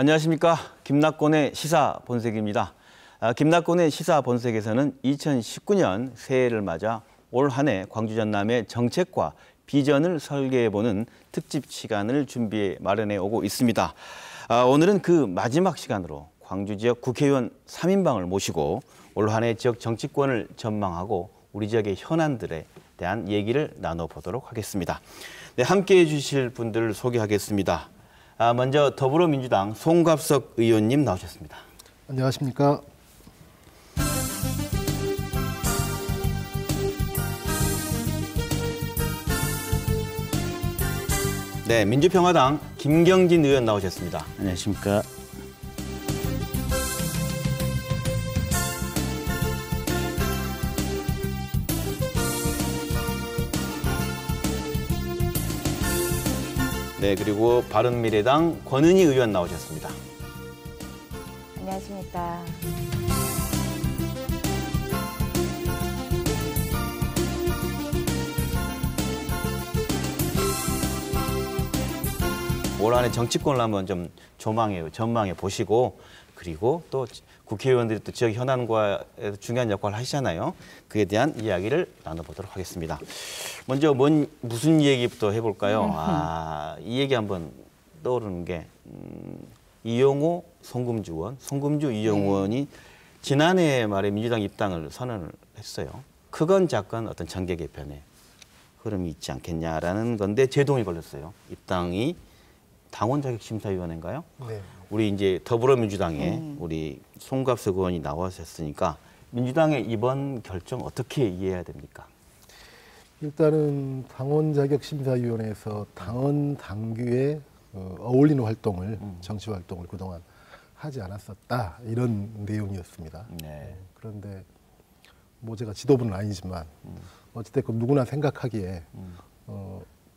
안녕하십니까. 김낙곤의 시사본색입니다. 김낙곤의 시사본색에서는 2019년 새해를 맞아 올 한 해 광주 전남의 정책과 비전을 설계해보는 특집 시간을 준비해 마련해 오고 있습니다. 오늘은 그 마지막 시간으로 광주 지역 국회의원 3인방을 모시고 올 한 해 지역 정치권을 전망하고 우리 지역의 현안들에 대한 얘기를 나눠보도록 하겠습니다. 네, 함께해 주실 분들을 소개하겠습니다. 먼저 더불어민주당 송갑석 의원님 나오셨습니다. 안녕하십니까. 네, 민주평화당 김경진 의원 나오셨습니다. 안녕하십니까. 네, 그리고 바른미래당 권은희 의원 나오셨습니다. 안녕하십니까. 올 한 해 정치권을 한번 좀 전망해 보시고, 그리고 또 국회의원들이 또 지역 현안과 중요한 역할을 하시잖아요. 그에 대한 이야기를 나눠보도록 하겠습니다. 먼저 무슨 얘기부터 해볼까요? 이 얘기 한번 떠오르는 게 이용호 송금주 의원, 송금주 이용호 의원이 지난해 말에 민주당 입당을 선언을 했어요. 크건 작건 어떤 정계 개편에 흐름이 있지 않겠냐라는 건데 제동이 걸렸어요. 입당이 당원자격심사위원회인가요? 네. 우리 이제 더불어민주당에 우리 송갑석 의원이 나와셨으니까 민주당의 이번 결정 어떻게 이해해야 됩니까? 일단은 당원자격심사위원회에서 당원 당규에 어울리는 활동을 정치 활동을 그동안 하지 않았었다 이런 내용이었습니다. 네. 그런데 뭐 제가 지도부는 아니지만 어찌됐건 누구나 생각하기에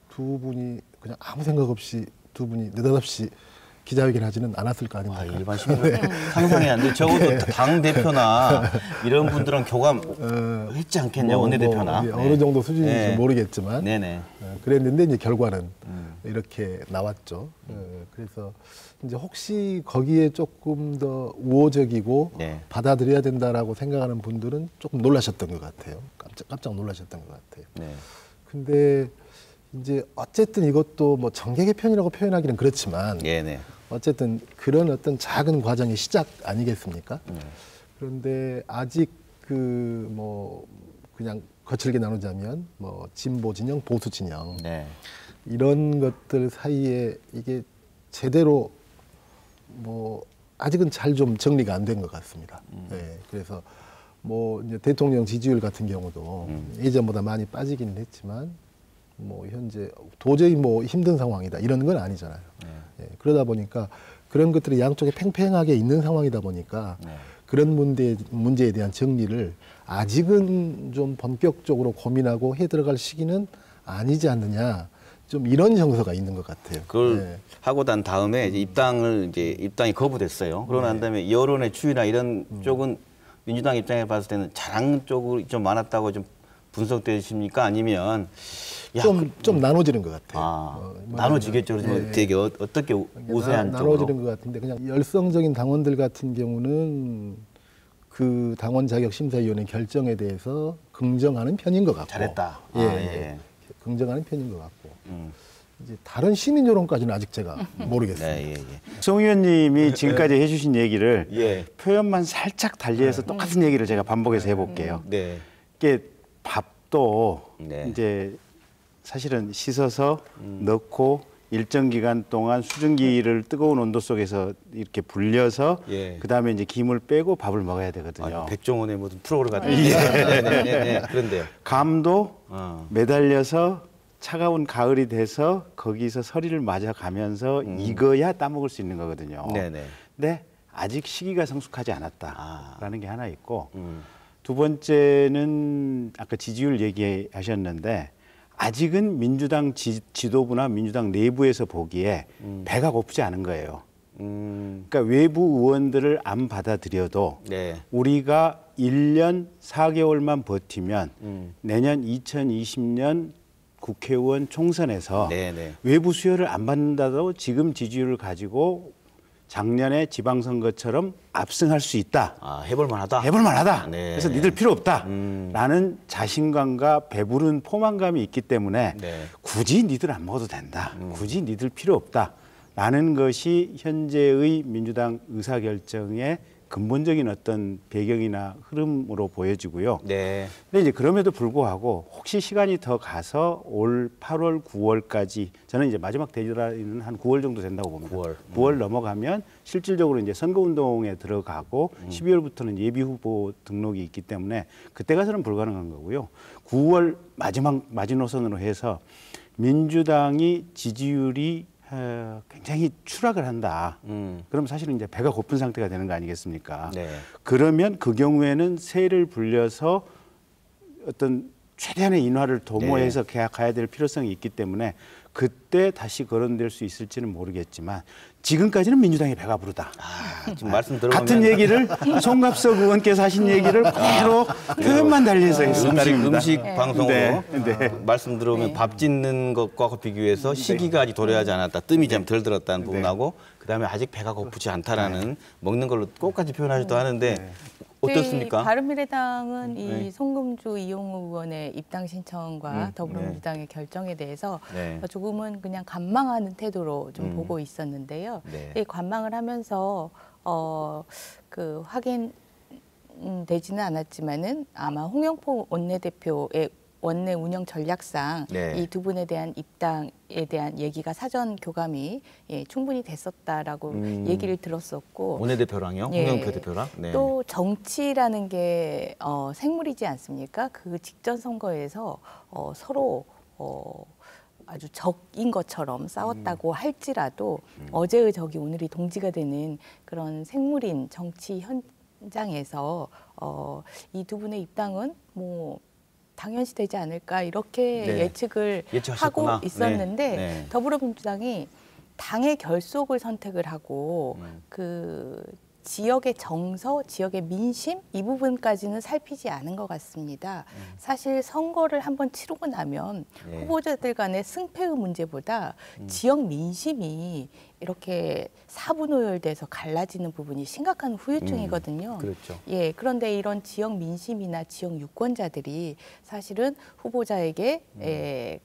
두 분이 그냥 아무 생각 없이 두 분이 느닷없이 기자회견 하지는 않았을 거 아닙니까? 일반 시민은 상상이 안 돼. 적어도 당 대표나 이런 분들은 교감했지 않겠냐, 원내대표나. 어느 정도 수준인지 네. 모르겠지만 네네. 그랬는데 이제 결과는 이렇게 나왔죠. 그래서 이제 혹시 거기에 조금 더 우호적이고 네. 받아들여야 된다라고 생각하는 분들은 조금 놀라셨던 것 같아요. 깜짝 놀라셨던 것 같아요. 네. 근데 이제 어쨌든 이것도 뭐 정계 개편이라고 표현하기는 그렇지만 네네. 어쨌든 그런 어떤 작은 과정의 시작 아니겠습니까? 그런데 아직 그 뭐 그냥 거칠게 나누자면 뭐 진보 진영, 보수 진영 네. 이런 것들 사이에 이게 제대로 뭐 아직은 잘 좀 정리가 안 된 것 같습니다. 네, 그래서 뭐 이제 대통령 지지율 같은 경우도 예전보다 많이 빠지기는 했지만 뭐 현재 도저히 뭐 힘든 상황이다 이런 건 아니잖아요. 예, 그러다 보니까 그런 것들이 양쪽에 팽팽하게 있는 상황이다 보니까 그런 문제에 대한 정리를 아직은 좀 본격적으로 고민하고 해 들어갈 시기는 아니지 않느냐. 좀 이런 정서가 있는 것 같아요. 그걸 하고 난 다음에 이제 입당이 거부됐어요. 그러고 난 다음에 여론의 추이나 이런 쪽은 민주당 입장에 봤을 때는 자랑 쪽으로 좀 많았다고 좀 분석되십니까? 아니면 좀 나눠지는 것 같아요. 나눠지겠죠. 그렇지만 되게 어떻게 우세한 쪽으로? 나눠지는 것 같은데 그냥 열성적인 당원들 같은 경우는 그 당원 자격 심사위원회 결정에 대해서 긍정하는 편인 것 같고 잘했다. 예. 긍정하는 편인 것 같고 이제 다른 시민 여론까지는 아직 제가 모르겠습니다. 네, 송 의원님이 지금까지 해주신 얘기를 예. 표현만 살짝 달리해서 똑같은 얘기를 제가 반복해서 해볼게요. 네. 이게 밥도 네. 이제 사실은 씻어서 넣고 일정 기간 동안 수증기를 뜨거운 온도 속에서 이렇게 불려서 예. 그다음에 이제 김을 빼고 밥을 먹어야 되거든요. 백종원의 무슨 프로그램 같은. 네. 그런데요. 감도 매달려서 차가운 가을이 돼서 거기서 서리를 맞아가면서 익어야 따먹을 수 있는 거거든요. 네네. 근데 아직 시기가 성숙하지 않았다라는 게 하나 있고 두 번째는 아까 지지율 얘기하셨는데 아직은 민주당 지도부나 민주당 내부에서 보기에 배가 고프지 않은 거예요. 그러니까 외부 의원들을 안 받아들여도 네. 우리가 1년 4개월만 버티면 내년 2020년 국회의원 총선에서 네네. 외부 수혈을 안 받는다도 지금 지지율을 가지고 작년에 지방선거처럼 압승할 수 있다. 아, 해볼 만하다. 해볼 만하다. 네. 그래서 니들 필요 없다. 라는 자신감과 배부른 포만감이 있기 때문에 네. 굳이 니들 안 먹어도 된다. 굳이 니들 필요 없다. 라는 것이 현재의 민주당 의사결정의 근본적인 어떤 배경이나 흐름으로 보여지고요. 네. 근데 이제 그럼에도 불구하고 혹시 시간이 더 가서 올 8월, 9월까지 저는 이제 마지막 데드라인은 한 9월 정도 된다고 봅니다. 9월 넘어가면 실질적으로 이제 선거운동에 들어가고 12월부터는 예비 후보 등록이 있기 때문에 그때 가서는 불가능한 거고요. 9월 마지막 마지노선으로 해서 민주당이 지지율이 굉장히 추락을 한다. 그럼 사실은 이제 배가 고픈 상태가 되는 거 아니겠습니까? 네. 그러면 그 경우에는 세를 불려서 어떤 최대한의 인화를 도모해서 가야 될 필요성이 있기 때문에 그때 다시 거론될 수 있을지는 모르겠지만 지금까지는 민주당이 배가 부르다. 지금 말씀 들어보면 같은 얘기를 송갑석 의원께서 하신 얘기를 그대로 표현만 달리해서 했습니다. 음식 방송으로 네. 말씀 들어보면 밥 짓는 것과 비교해서 시기가 아직 도래하지 않았다. 뜸이 좀 덜 들었다는 부분하고 그다음에 아직 배가 고프지 않다라는 먹는 걸로 똑같이 표현하시도 하는데 어떻습니까? 바른미래당은 이 송금주 이용우 의원의 입당 신청과 더불어민주당의 결정에 대해서 조금은 그냥 관망하는 태도로 좀 보고 있었는데요. 이 관망을 하면서 그 확인되지는 않았지만은 아마 홍영표 원내대표의 원내 운영 전략상 이 두 분에 대한 입당에 대한 얘기가 사전 교감이 충분히 됐었다라고 얘기를 들었었고 원내대표랑요? 홍영표 대표랑? 네. 또 정치라는 게 생물이지 않습니까? 그 직전 선거에서 서로 아주 적인 것처럼 싸웠다고 할지라도 어제의 적이 오늘이 동지가 되는 그런 생물인 정치 현장에서 이 두 분의 입당은 뭐 당연시 되지 않을까 이렇게 예측을 하고 있었는데 더불어민주당이 당의 결속을 선택을 하고 그 지역의 정서, 지역의 민심 이 부분까지는 살피지 않은 것 같습니다. 사실 선거를 한번 치르고 나면 후보자들 간의 승패의 문제보다 지역 민심이 이렇게 사분오열돼서 갈라지는 부분이 심각한 후유증이거든요. 그렇죠. 예, 그런데 이런 지역 민심이나 지역 유권자들이 사실은 후보자에게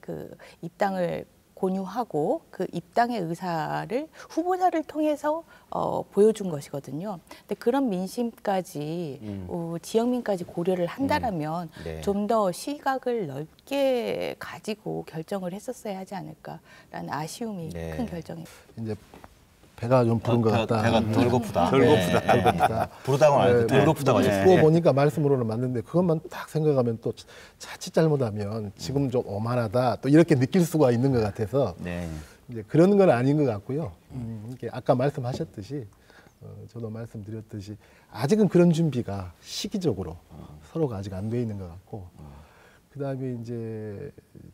그 입당을 권유하고 그 입당의 의사를 후보자를 통해서 보여준 것이거든요. 근데 그런 민심까지 지역민까지 고려를 한다라면 좀 더 시각을 넓게 가지고 결정을 했었어야 하지 않을까라는 아쉬움이 큰 결정입니다. 이제 배가 좀 부른 것 같다. 배가 덜 고프다. 덜 고프다. 부르다고는 안 해도 덜 고프다고 하셨어요. 듣고 보니까 말씀으로는 맞는데 그것만 딱 생각하면 또 자칫 잘못하면 지금 좀 오만하다 또 이렇게 느낄 수가 있는 것 같아서 이제 그런 건 아닌 것 같고요. 이게 아까 말씀하셨듯이 저도 말씀드렸듯이 아직은 그런 준비가 시기적으로 서로가 아직 안 돼 있는 것 같고 그다음에 이제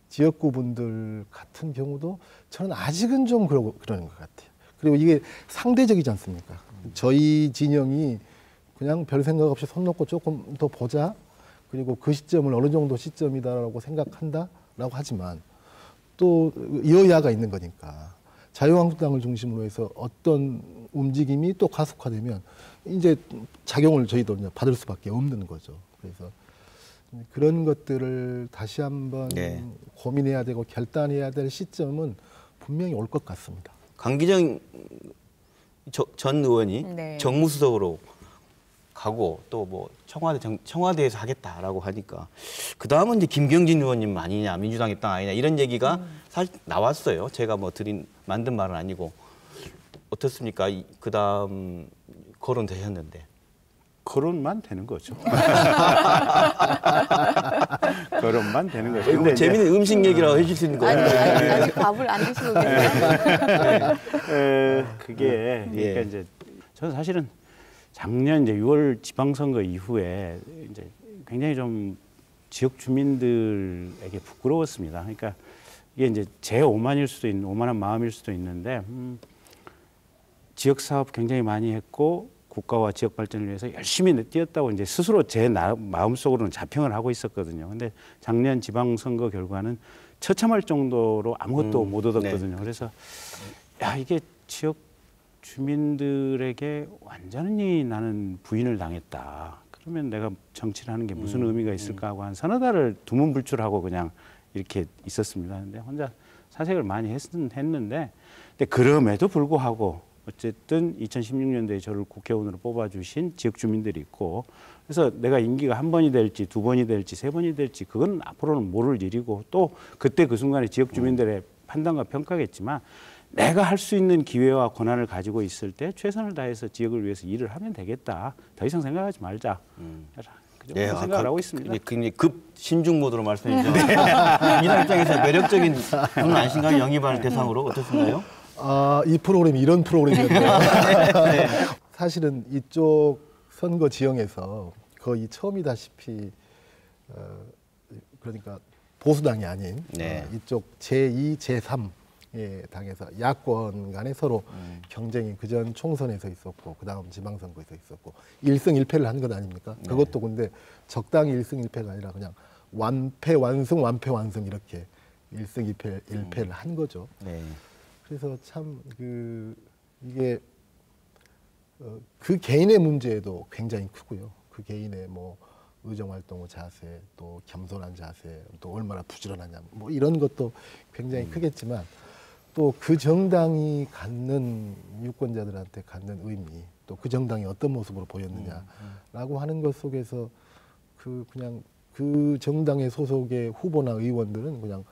지역구 분들 같은 경우도 저는 아직은 좀 그러는 것 같아요. 그리고 이게 상대적이지 않습니까? 저희 진영이 그냥 별 생각 없이 손 놓고 조금 더 보자. 그리고 그 시점을 어느 정도 시점이다라고 생각한다라고 하지만 또 여야가 있는 거니까 자유한국당을 중심으로 해서 어떤 움직임이 또 가속화되면 이제 작용을 저희도 이제 받을 수밖에 없는 거죠. 그래서 그런 것들을 다시 한번 고민해야 되고 결단해야 될 시점은 분명히 올 것 같습니다. 강기정 전 의원이 정무수석으로 가고 또 뭐 청와대에서 하겠다라고 하니까 그 다음은 이제 김경진 의원님 아니냐 민주당 입당 아니냐 이런 얘기가 사실 나왔어요. 제가 뭐 만든 말은 아니고 어떻습니까? 그 다음 거론되셨는데. 거론만 되는 거죠. 거론만 되는 거죠. 근데 재미있는 음식 얘기라고 해줄 수 있는 거예요. 아직 밥을 안 드시고 계세요? 그게 그러니까 이제 저는 사실은 작년 이제 6월 지방선거 이후에 이제 굉장히 좀 지역 주민들에게 부끄러웠습니다. 그러니까 이게 이제 제 오만한 마음일 수도 있는데 지역 사업 굉장히 많이 했고. 국가와 지역 발전을 위해서 열심히 뛰었다고 이제 스스로 제 마음속으로는 자평을 하고 있었거든요. 근데 작년 지방선거 결과는 처참할 정도로 아무것도 못 얻었거든요. 그래서 야 이게 지역 주민들에게 완전히 나는 부인을 당했다. 그러면 내가 정치를 하는 게 무슨 의미가 있을까 하고 한 서너 달을 두문불출하고 그냥 이렇게 있었습니다. 근데 혼자 사색을 많이 했는데 근데 그럼에도 불구하고 어쨌든 2016년도에 저를 국회의원으로 뽑아주신 지역 주민들이 있고 그래서 내가 임기가 한 번이 될지 두 번이 될지 세 번이 될지 그건 앞으로는 모를 일이고 또 그때 그 순간에 지역 주민들의 판단과 평가겠지만 내가 할 수 있는 기회와 권한을 가지고 있을 때 최선을 다해서 지역을 위해서 일을 하면 되겠다. 더 이상 생각하지 말자. 그 정도 생각을 하고 있습니다. 굉장히 급 신중 모드로 말씀해 주셨는데 민주당 입장에서 매력적인 그런 안신강 영입할 대상으로 어떻습니까? 이 프로그램이 이런 프로그램이었네요. 사실은 이쪽 선거 지형에서 거의 처음이다시피 그러니까 보수당이 아닌 이쪽 제2, 제3 당에서 야권 간에 서로 경쟁이 그전 총선에서 있었고 그다음 지방선거에서 있었고 1승 1패를 한 것 아닙니까? 그것도 근데 적당히 1승 1패가 아니라 그냥 완패 완승 완패 완승 이렇게 1승 2패 1패를 한 거죠. 그래서 참 이게 그 개인의 문제도 굉장히 크고요. 그 개인의 뭐 의정 활동 자세, 또 겸손한 자세, 또 얼마나 부지런하냐, 뭐 이런 것도 굉장히 크겠지만 또 그 정당이 갖는 유권자들한테 갖는 의미, 또 그 정당이 어떤 모습으로 보였느냐라고 하는 것 속에서 그냥 그 정당의 소속의 후보나 의원들은 그냥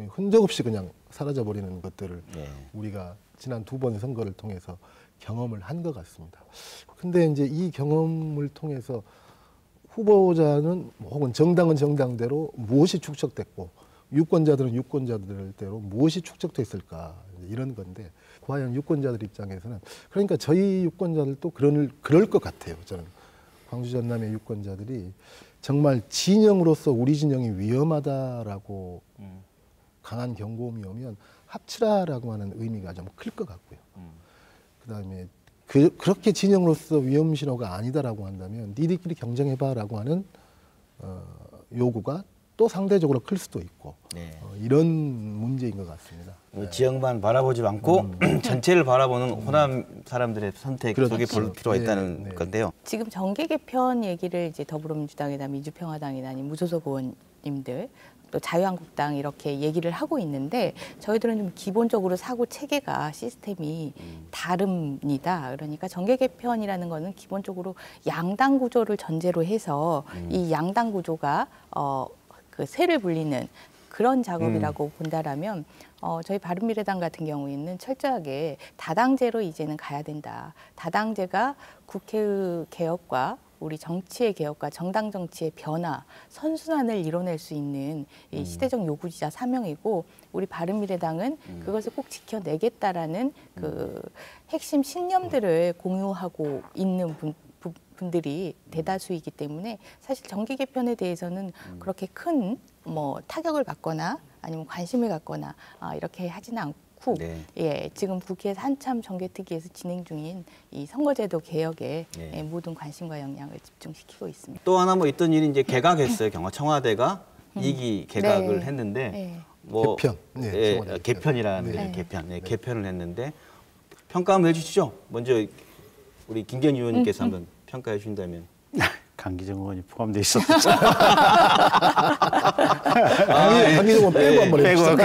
흔적 없이 그냥 사라져 버리는 것들을 우리가 지난 두 번의 선거를 통해서 경험을 한 것 같습니다. 근데 이제 이 경험을 통해서 후보자는 혹은 정당은 정당대로 무엇이 축적됐고 유권자들은 유권자들대로 무엇이 축적됐을까 이런 건데 과연 유권자들 입장에서는 그러니까 저희 유권자들도 그럴 것 같아요. 저는 광주 전남의 유권자들이 정말 진영으로서 우리 진영이 위험하다라고 강한 경고음이 오면 합치라라고 하는 의미가 좀 클 것 같고요. 그다음에 그렇게 진영으로서 위험 신호가 아니다라고 한다면 니들끼리 경쟁해봐라고 하는 요구가 또 상대적으로 클 수도 있고 이런 문제인 것 같습니다. 지역만 바라보지 않고 전체를 바라보는 호남 사람들의 선택 속에 볼 필요가 있다는 건데요. 지금 정계 개편 얘기를 이제 더불어민주당이나 민주평화당이나 아니면 무소속 의원님들 또 자유한국당 이렇게 얘기를 하고 있는데 저희들은 좀 기본적으로 사고 체계가 시스템이 다릅니다. 그러니까 정계 개편이라는 거는 기본적으로 양당 구조를 전제로 해서 이 양당 구조가 그 세를 불리는 그런 작업이라고 본다라면 저희 바른미래당 같은 경우에는 철저하게 다당제로 이제는 가야 된다. 다당제가 국회의 개혁과 우리 정치의 개혁과 정당 정치의 변화, 선순환을 이뤄낼 수 있는 이 시대적 요구이자 사명이고 우리 바른미래당은 그것을 꼭 지켜내겠다라는 그 핵심 신념들을 공유하고 있는 분들이 대다수이기 때문에 사실 정계 개편에 대해서는 그렇게 큰 뭐 타격을 받거나 아니면 관심을 갖거나 이렇게 하지는 않고 지금 국회에서 한참 정개특위에서 진행 중인 이 선거제도 개혁에 모든 관심과 영향을 집중시키고 있습니다. 또 하나 뭐 있던 일이 이제 개각했어요. 청와대가 2기 개각을 했는데 뭐 개편이라는 개편, 개편을 했는데 평가 한번 해주시죠. 먼저 우리 김경희 의원님께서 한번 평가해 주신다면. 강기정 의원이 포함되어 있었죠. 강기정 의원 빼고 한번 해주시죠.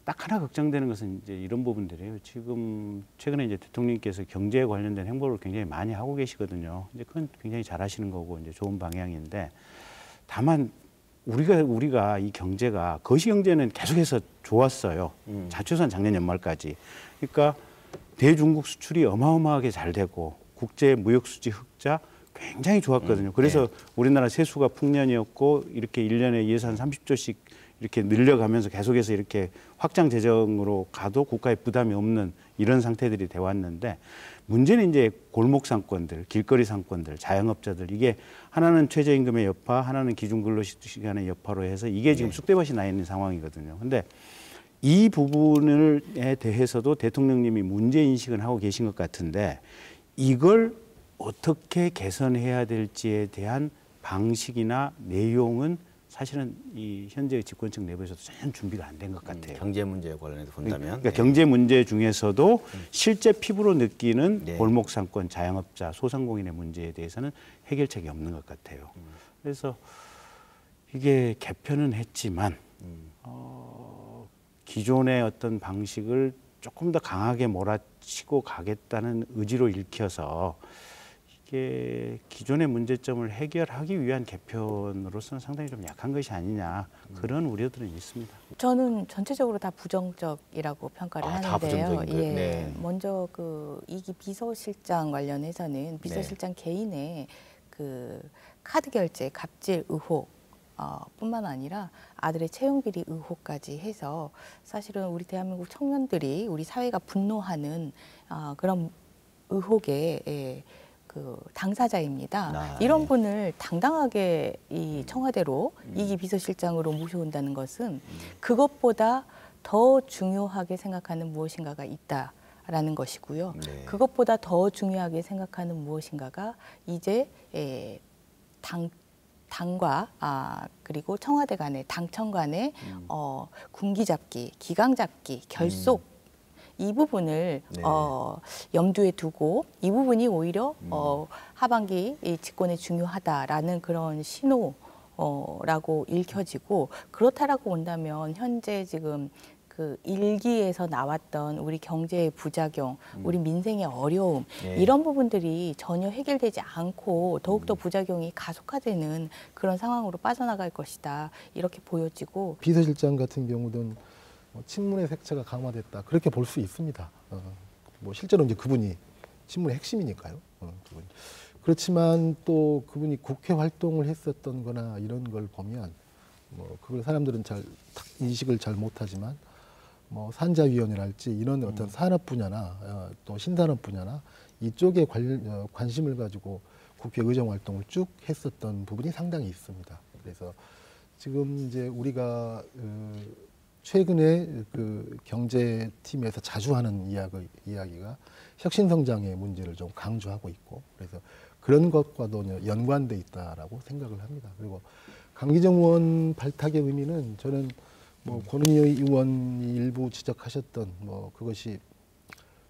딱 하나 걱정되는 것은 이제 이런 부분들이에요. 지금 최근에 이제 대통령께서 경제에 관련된 행보를 굉장히 많이 하고 계시거든요. 이제 그건 굉장히 잘하시는 거고 이제 좋은 방향인데 다만 우리가 이 경제가 거시 경제는 계속해서 좋았어요. 최소한 작년 연말까지. 그러니까 대중국 수출이 어마어마하게 잘 되고 국제 무역 수지 흑자 굉장히 좋았거든요. 그래서 우리나라 세수가 풍년이었고 이렇게 1년에 예산 30조씩 이렇게 늘려가면서 계속해서 이렇게 확장 재정으로 가도 국가에 부담이 없는 이런 상태들이 돼 왔는데 문제는 이제 골목 상권들, 길거리 상권들, 자영업자들 이게 하나는 최저임금의 여파, 하나는 기준근로시간의 여파로 해서 이게 지금 쑥대밭이 나 있는 상황이거든요. 근데 이 부분에 대해서도 대통령님이 문제 인식은 하고 계신 것 같은데 이걸 어떻게 개선해야 될지에 대한 방식이나 내용은 사실은 이 현재 집권층 내부에서도 전혀 준비가 안 된 것 같아요. 경제 문제에 관련해서 본다면 그러니까 경제 문제 중에서도 실제 피부로 느끼는 네. 골목 상권, 자영업자, 소상공인의 문제에 대해서는 해결책이 없는 것 같아요. 그래서 이게 개편은 했지만 기존의 어떤 방식을 조금 더 강하게 몰아치고 가겠다는 의지로 읽혀서 이게 기존의 문제점을 해결하기 위한 개편으로서는 상당히 좀 약한 것이 아니냐 그런 우려들은 있습니다. 저는 전체적으로 다 부정적이라고 평가를 다 하는데요. 부정적인 거예요? 예, 네. 먼저 그 이기 비서실장 관련해서는 비서실장 개인의 그 카드 결제 갑질 의혹 뿐만 아니라 아들의 채용 비리 의혹까지 해서 사실은 우리 대한민국 청년들이 우리 사회가 분노하는 그런 의혹에 그 당사자입니다. 이런 네. 분을 당당하게 이 청와대로 이기 비서실장으로 모셔온다는 것은 그것보다 더 중요하게 생각하는 무엇인가가 있다라는 것이고요. 네. 그것보다 더 중요하게 생각하는 무엇인가가 이제 당과 그리고 청와대 간의 당청 간의 군기 잡기, 기강 잡기, 결속 이 부분을 네. 염두에 두고 이 부분이 오히려 하반기 이 집권에 중요하다라는 그런 신호라고 읽혀지고 그렇다라고 본다면 현재 지금 그 일기에서 나왔던 우리 경제의 부작용, 우리 민생의 어려움 네. 이런 부분들이 전혀 해결되지 않고 더욱더 부작용이 가속화되는 그런 상황으로 빠져나갈 것이다 이렇게 보여지고 비서실장 같은 경우는 친문의 색채가 강화됐다 그렇게 볼 수 있습니다. 뭐 실제로 이제 그분이 친문의 핵심이니까요. 그분이. 그렇지만 또 그분이 국회 활동을 했었던거나 이런 걸 보면 뭐 그걸 사람들은 잘 인식을 잘 못하지만 뭐 산자위원회랄지 이런 어떤 산업 분야나 또 신산업 분야나 이쪽에 관심을 가지고 국회 의정 활동을 쭉 했었던 부분이 상당히 있습니다. 그래서 지금 이제 우리가 최근에 그 경제팀에서 자주 하는 이야기가 혁신성장의 문제를 좀 강조하고 있고 그래서 그런 것과도 연관돼 있다라고 생각을 합니다. 그리고 강기정 의원 발탁의 의미는 저는 뭐 권은희 의원이 일부 지적하셨던 뭐 그것이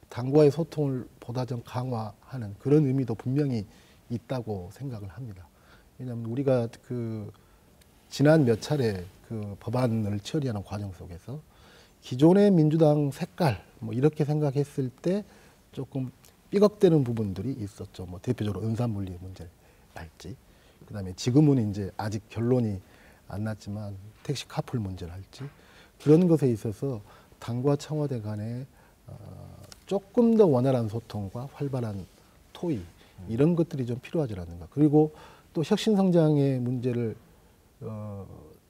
당과의 소통을 보다 좀 강화하는 그런 의미도 분명히 있다고 생각을 합니다. 왜냐하면 우리가 그 지난 몇 차례 그 법안을 처리하는 과정 속에서 기존의 민주당 색깔 뭐 이렇게 생각했을 때 조금 삐걱대는 부분들이 있었죠. 뭐 대표적으로 은산물리 문제랄지, 그다음에 지금은 이제 아직 결론이 안 났지만 택시 카풀 문제랄지 그런 것에 있어서 당과 청와대 간에 조금 더 원활한 소통과 활발한 토의 이런 것들이 좀 필요하지 않는가. 그리고 또 혁신성장의 문제를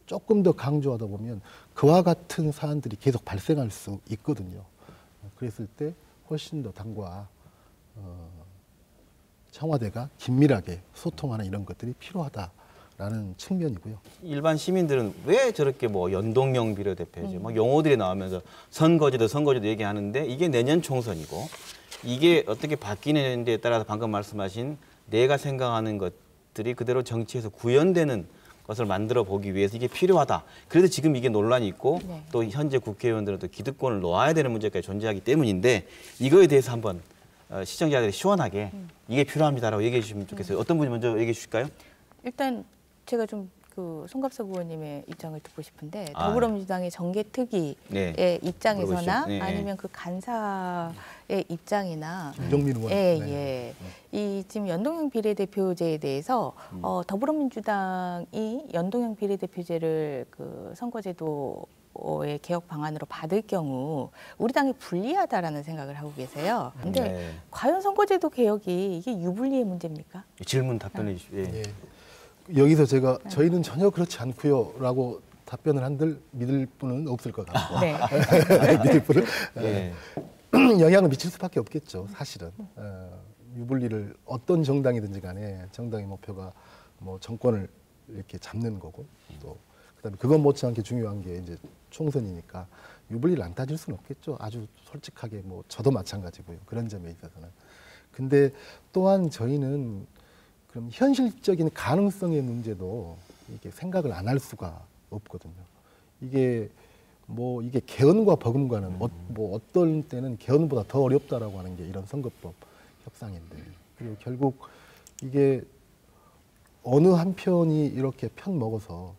조금 더 강조하다 보면 그와 같은 사안들이 계속 발생할 수 있거든요. 그랬을 때 훨씬 더 당과 청와대가 긴밀하게 소통하는 이런 것들이 필요하다라는 측면이고요. 일반 시민들은 왜 저렇게 뭐 연동형 비례대표제, 뭐 용어들이 나오면서 선거제도 얘기하는데 이게 내년 총선이고 이게 어떻게 바뀌는지에 따라서 방금 말씀하신 내가 생각하는 것들이 그대로 정치에서 구현되는 것을 만들어 보기 위해서 이게 필요하다. 그래서 지금 이게 논란이 있고 네. 또 현재 국회의원들은 또 기득권을 놓아야 되는 문제까지 존재하기 때문인데 이거에 대해서 한번 시청자들이 시원하게 이게 필요합니다라고 얘기해 주시면 좋겠어요. 어떤 분이 먼저 얘기해 주실까요? 일단 제가 좀 그 송갑석 의원님의 입장을 듣고 싶은데 아. 더불어민주당의 정계특위의 네. 입장에서나 물어보시죠. 네. 아니면 그 간사의 입장이나 김종민 의원. 예. 이 지금 연동형 비례대표제에 대해서 더불어민주당이 연동형 비례대표제를 그 선거제도의 개혁 방안으로 받을 경우 우리 당이 불리하다라는 생각을 하고 계세요. 근데 네. 과연 선거제도 개혁이 이게 유불리의 문제입니까? 질문 답변해 주시죠. 예. 예. 여기서 제가 저희는 전혀 그렇지 않고요라고 답변을 한들 믿을 분은 없을 것 같고 네. 믿을 분은 예. 영향을 미칠 수밖에 없겠죠. 사실은 유불리를 어떤 정당이든지 간에 정당의 목표가 뭐 정권을 이렇게 잡는 거고 또 그다음에 그건 못지않게 중요한 게 이제 총선이니까 유불리를 안 따질 수는 없겠죠. 아주 솔직하게 뭐 저도 마찬가지고요. 그런 점에 있어서는. 근데 또한 저희는 그럼 현실적인 가능성의 문제도 이게 생각을 안 할 수가 없거든요. 이게 뭐 이게 개헌과 버금가는 뭐 어떤 때는 개헌보다 더 어렵다라고 하는 게 이런 선거법 협상인데, 그리고 결국 이게 어느 한 편이 이렇게 편 먹어서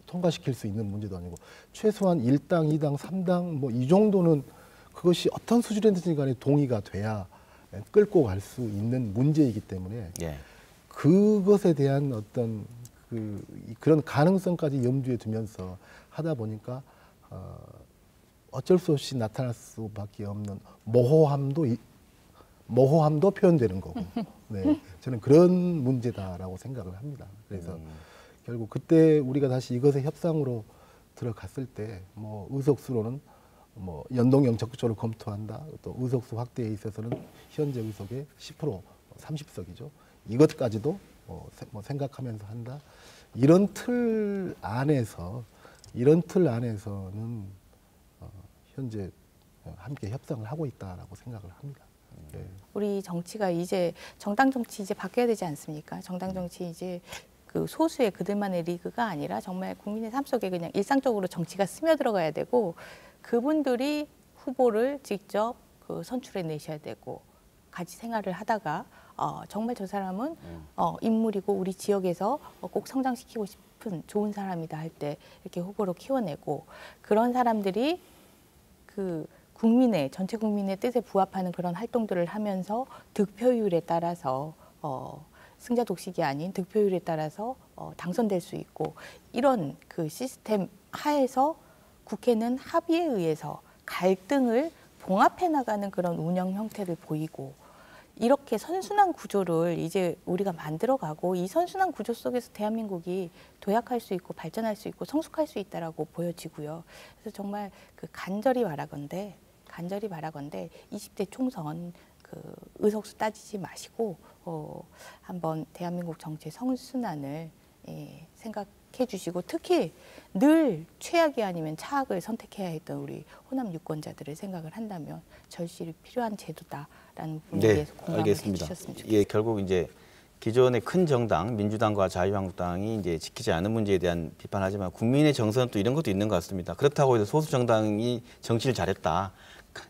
통과시킬 수 있는 문제도 아니고, 최소한 1당, 2당, 3당 뭐 이 정도는 그것이 어떤 수준이든지 간에 동의가 돼야 끌고 갈 수 있는 문제이기 때문에 예. 그것에 대한 어떤 그런 가능성까지 염두에 두면서 하다 보니까 어쩔 수 없이 나타날 수밖에 없는 모호함도 표현되는 거고, 네, 저는 그런 문제다라고 생각을 합니다. 그래서 결국 그때 우리가 다시 이것의 협상으로 들어갔을 때 뭐 의석수로는 뭐 연동형 적극적으로 검토한다. 또 의석수 확대에 있어서는 현재 의석의 10% 30석이죠. 이것까지도 뭐 생각하면서 한다. 이런 틀 안에서는 현재 함께 협상을 하고 있다라고 생각을 합니다. 네. 우리 정치가 이제 정당 정치 이제 바뀌어야 되지 않습니까? 정당 정치 이제 그 소수의 그들만의 리그가 아니라 정말 국민의 삶 속에 그냥 일상적으로 정치가 스며들어가야 되고, 그분들이 후보를 직접 그 선출해 내셔야 되고, 같이 생활을 하다가 정말 저 사람은 인물이고 우리 지역에서 꼭 성장시키고 싶은 좋은 사람이다 할 때 이렇게 후보로 키워내고, 그런 사람들이 그 전체 국민의 뜻에 부합하는 그런 활동들을 하면서 득표율에 따라서 승자 독식이 아닌 득표율에 따라서 당선될 수 있고, 이런 그 시스템 하에서 국회는 합의에 의해서 갈등을 봉합해 나가는 그런 운영 형태를 보이고, 이렇게 선순환 구조를 이제 우리가 만들어가고, 이 선순환 구조 속에서 대한민국이 도약할 수 있고 발전할 수 있고 성숙할 수 있다라고 보여지고요. 그래서 정말 그 간절히 바라건대 20대 총선 그 의석수 따지지 마시고 한번 대한민국 정치의 선순환을 생각해 주시고, 특히 늘 최악이 아니면 차악을 선택해야 했던 우리 호남 유권자들을 생각을 한다면 절실히 필요한 제도다라는 부분에 대해서 공감을 해주셨으면 좋겠습니다. 예, 결국 이제 기존의 큰 정당 민주당과 자유한국당이 이제 지키지 않은 문제에 대한 비판하지만, 국민의 정서는 또 이런 것도 있는 것 같습니다. 그렇다고 해서 소수 정당이 정치를 잘했다,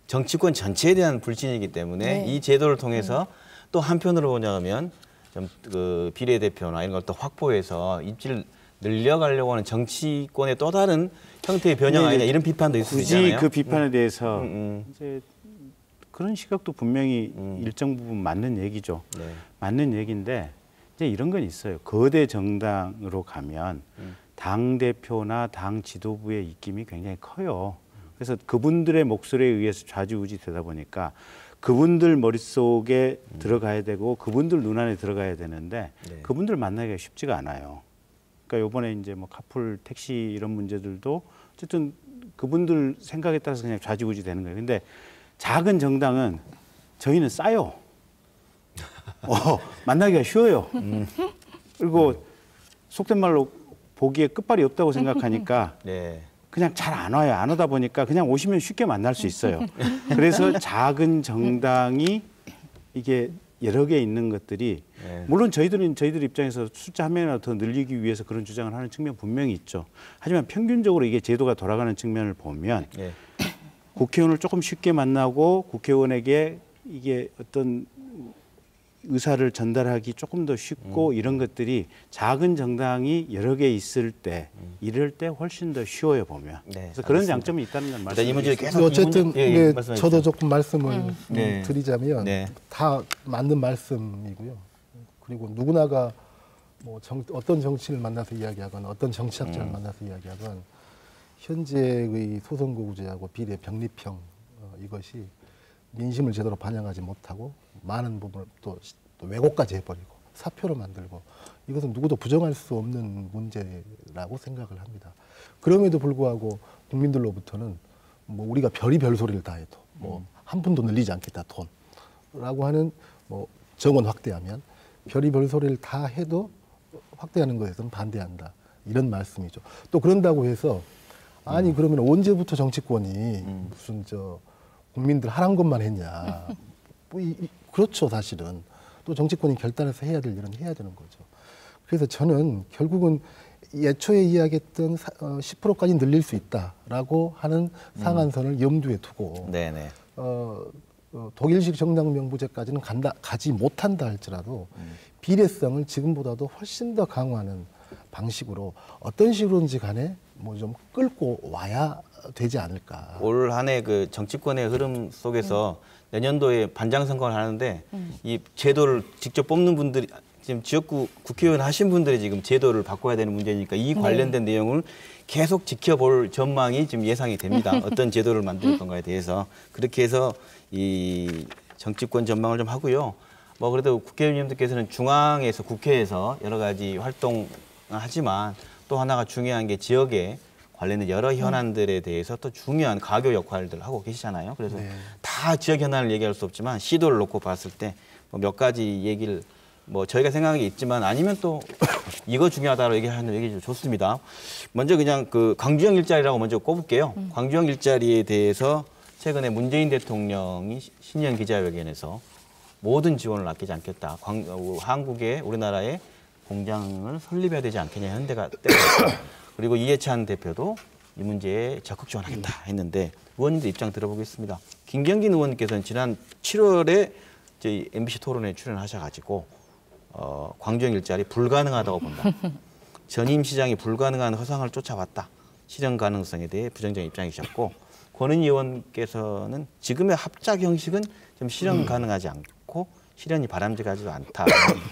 정치권 전체에 대한 불신이기 때문에 네. 이 제도를 통해서 또 한편으로 보자면 좀 그 비례대표나 이런 걸 또 확보해서 입지를 늘려가려고 하는 정치권의 또 다른 형태의 변형 아니냐, 이런 비판도 있을 수 있잖아요. 굳이 그 비판에 대해서 이제 그런 시각도 분명히 일정 부분 맞는 얘기죠. 네. 맞는 얘기인데, 이제 이런 건 있어요. 거대 정당으로 가면 당 대표나 당 지도부의 입김이 굉장히 커요. 그래서 그분들의 목소리에 의해서 좌지우지 되다 보니까 그분들 머릿속에 들어가야 되고 그분들 눈안에 들어가야 되는데, 네. 그분들 만나기가 쉽지가 않아요. 그러니까 요번에 이제 뭐 카풀 택시 이런 문제들도 어쨌든 그분들 생각에 따라서 그냥 좌지우지 되는 거예요. 근데 작은 정당은 저희는 싸요. 만나기가 쉬워요. 그리고 속된 말로 보기에 끝발이 없다고 생각하니까 네. 그냥 잘 안 와요. 안 오다 보니까 그냥 오시면 쉽게 만날 수 있어요. 그래서 작은 정당이 이게 여러 개 있는 것들이, 물론 저희들 입장에서 숫자 한 명이라도 더 늘리기 위해서 그런 주장을 하는 측면 분명히 있죠. 하지만 평균적으로 이게 제도가 돌아가는 측면을 보면 국회의원을 조금 쉽게 만나고 국회의원에게 이게 어떤 의사를 전달하기 조금 더 쉽고 이런 것들이 작은 정당이 여러 개 있을 때 이럴 때 훨씬 더 쉬워요, 보면. 네, 그래서 그런 알겠습니다. 장점이 있다는 건 이 문제 말씀드리겠습니다. 계속 어쨌든 네, 말씀해 저도 주세요. 조금 말씀을 네. 드리자면 네. 다 맞는 말씀이고요. 그리고 누구나가 뭐 어떤 정치를 만나서 이야기하건 어떤 정치학자를 만나서 이야기하건 현재의 소선거구제하고 비례 병립형 이것이 민심을 제대로 반영하지 못하고 많은 부분을 또 왜곡까지 해버리고 사표로 만들고, 이것은 누구도 부정할 수 없는 문제라고 생각을 합니다. 그럼에도 불구하고 국민들로부터는 뭐 우리가 별의별 소리를 다 해도 뭐 한 푼도 늘리지 않겠다 돈라고 하는, 뭐 정원 확대하면 별의별 소리를 다 해도 확대하는 것에서는 반대한다, 이런 말씀이죠. 또 그런다고 해서 아니 그러면 언제부터 정치권이 무슨 국민들 하란 것만 했냐, 뭐 그렇죠. 사실은 또 정치권이 결단해서 해야 될 일은 해야 되는 거죠. 그래서 저는 결국은 예초에 이야기했던 10%까지 늘릴 수 있다라고 하는 상한선을 염두에 두고 네네. 독일식 정당명부제까지는 가지 못한다 할지라도 비례성을 지금보다도 훨씬 더 강화하는 방식으로 어떤 식으로든지 간에 뭐 좀 끌고 와야 되지 않을까. 올 한 해 그 정치권의 흐름 속에서 내년도에 반장 선거를 하는데 이 제도를 직접 뽑는 분들이 지금 지역구 국회의원 하신 분들이 지금 제도를 바꿔야 되는 문제니까 이 관련된 내용을 계속 지켜볼 전망이 지금 예상이 됩니다. 어떤 제도를 만들 건가에 대해서 그렇게 해서 이 정치권 전망을 좀 하고요. 뭐 그래도 국회의원님들께서는 중앙에서 국회에서 여러 가지 활동을 하지만 또 하나가 중요한 게 지역에 관련된 여러 현안들에 대해서 또 중요한 가교 역할들 하고 계시잖아요. 그래서 다 지역 현안을 얘기할 수 없지만 시도를 놓고 봤을 때 몇 가지 얘기를 뭐 저희가 생각한 게 있지만 아니면 또 이거 중요하다고 얘기하는 얘기 좋습니다. 먼저 그냥 그 광주형 일자리라고 먼저 꼽을게요. 광주형 일자리에 대해서 최근에 문재인 대통령이 신년 기자회견에서 모든 지원을 아끼지 않겠다. 한국에 우리나라에 공장을 설립해야 되지 않겠냐 현대가 때렸다. 그리고 이해찬 대표도 이 문제에 적극 지원하겠다 했는데 의원님들 입장 들어보겠습니다. 김경진 의원님께서는 지난 7월에 저희 MBC 토론에 출연하셔가지고 광주형 일자리 불가능하다고 본다. 전임 시장이 불가능한 허상을 쫓아왔다. 실현 가능성에 대해 부정적인 입장이셨고 권은희 의원께서는 지금의 합작 형식은 좀 실현 가능하지 않고 실현이 바람직하지도 않다.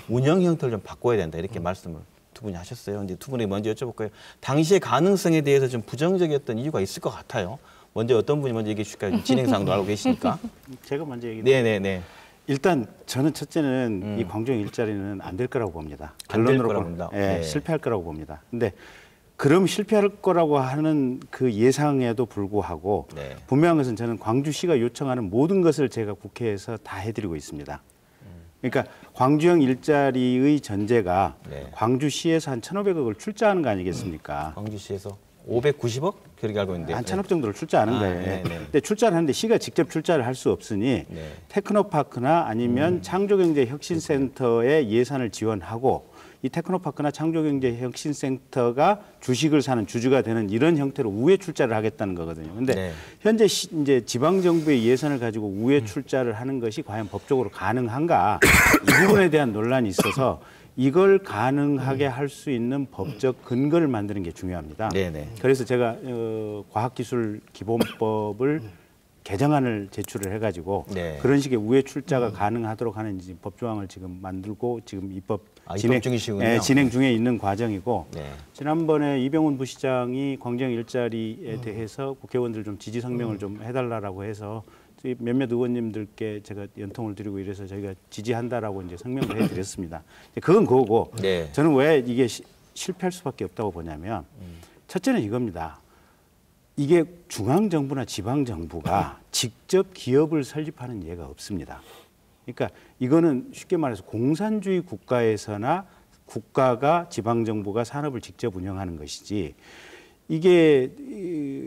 운영 형태를 좀 바꿔야 된다. 이렇게 말씀을 두 분이 하셨어요. 이제 두 분이 먼저 여쭤볼까요? 당시의 가능성에 대해서 좀 부정적이었던 이유가 있을 것 같아요. 먼저 어떤 분이 먼저 얘기해 주실까요? 진행상도 알고 계시니까. 제가 먼저 얘기드릴게요. 네네네. 일단 저는 첫째는 이 광주형 일자리는 안 될 거라고 봅니다. 안될 결론으로 거라고 봅니다. 예, 네. 실패할 거라고 봅니다. 근데 그럼 실패할 거라고 하는 그 예상에도 불구하고 네. 분명한 것은 저는 광주시가 요청하는 모든 것을 제가 국회에서 다 해드리고 있습니다. 그러니까 광주형 일자리의 전제가 네. 광주시에서 한 1,500억을 출자하는 거 아니겠습니까? 광주시에서 590억? 그렇게 알고 있는데. 한 1,000억 정도를 출자하는 거예요. 네네. 근데 출자를 하는데 시가 직접 출자를 할 수 없으니 네. 테크노파크나 아니면 창조경제혁신센터의 예산을 지원하고 이 테크노파크나 창조경제혁신센터가 주식을 사는 주주가 되는 이런 형태로 우회 출자를 하겠다는 거거든요. 근데 네. 현재 이제 지방 정부의 예산을 가지고 우회 출자를 하는 것이 과연 법적으로 가능한가 이 부분에 대한 논란이 있어서 이걸 가능하게 할 수 있는 법적 근거를 만드는 게 중요합니다. 네네. 그래서 제가 과학기술기본법을 개정안을 제출을 해가지고 네. 그런 식의 우회 출자가 가능하도록 하는 이제 법조항을 지금 만들고 지금 입법 입법 중이시군요. 예, 진행 중에 있는 과정이고 네. 지난번에 이병훈 부시장이 광주형 일자리에 대해서 국회의원들 좀 지지 성명을 좀 해달라고 해서 몇몇 의원님들께 제가 연통을 드리고 이래서 저희가 지지한다라고 이제 성명을 해드렸습니다. 그건 그거고 네. 저는 왜 이게 실패할 수밖에 없다고 보냐면 첫째는 이겁니다. 이게 중앙정부나 지방정부가 직접 기업을 설립하는 예가 없습니다. 그러니까 이거는 쉽게 말해서 공산주의 국가에서나 국가가 지방정부가 산업을 직접 운영하는 것이지 이게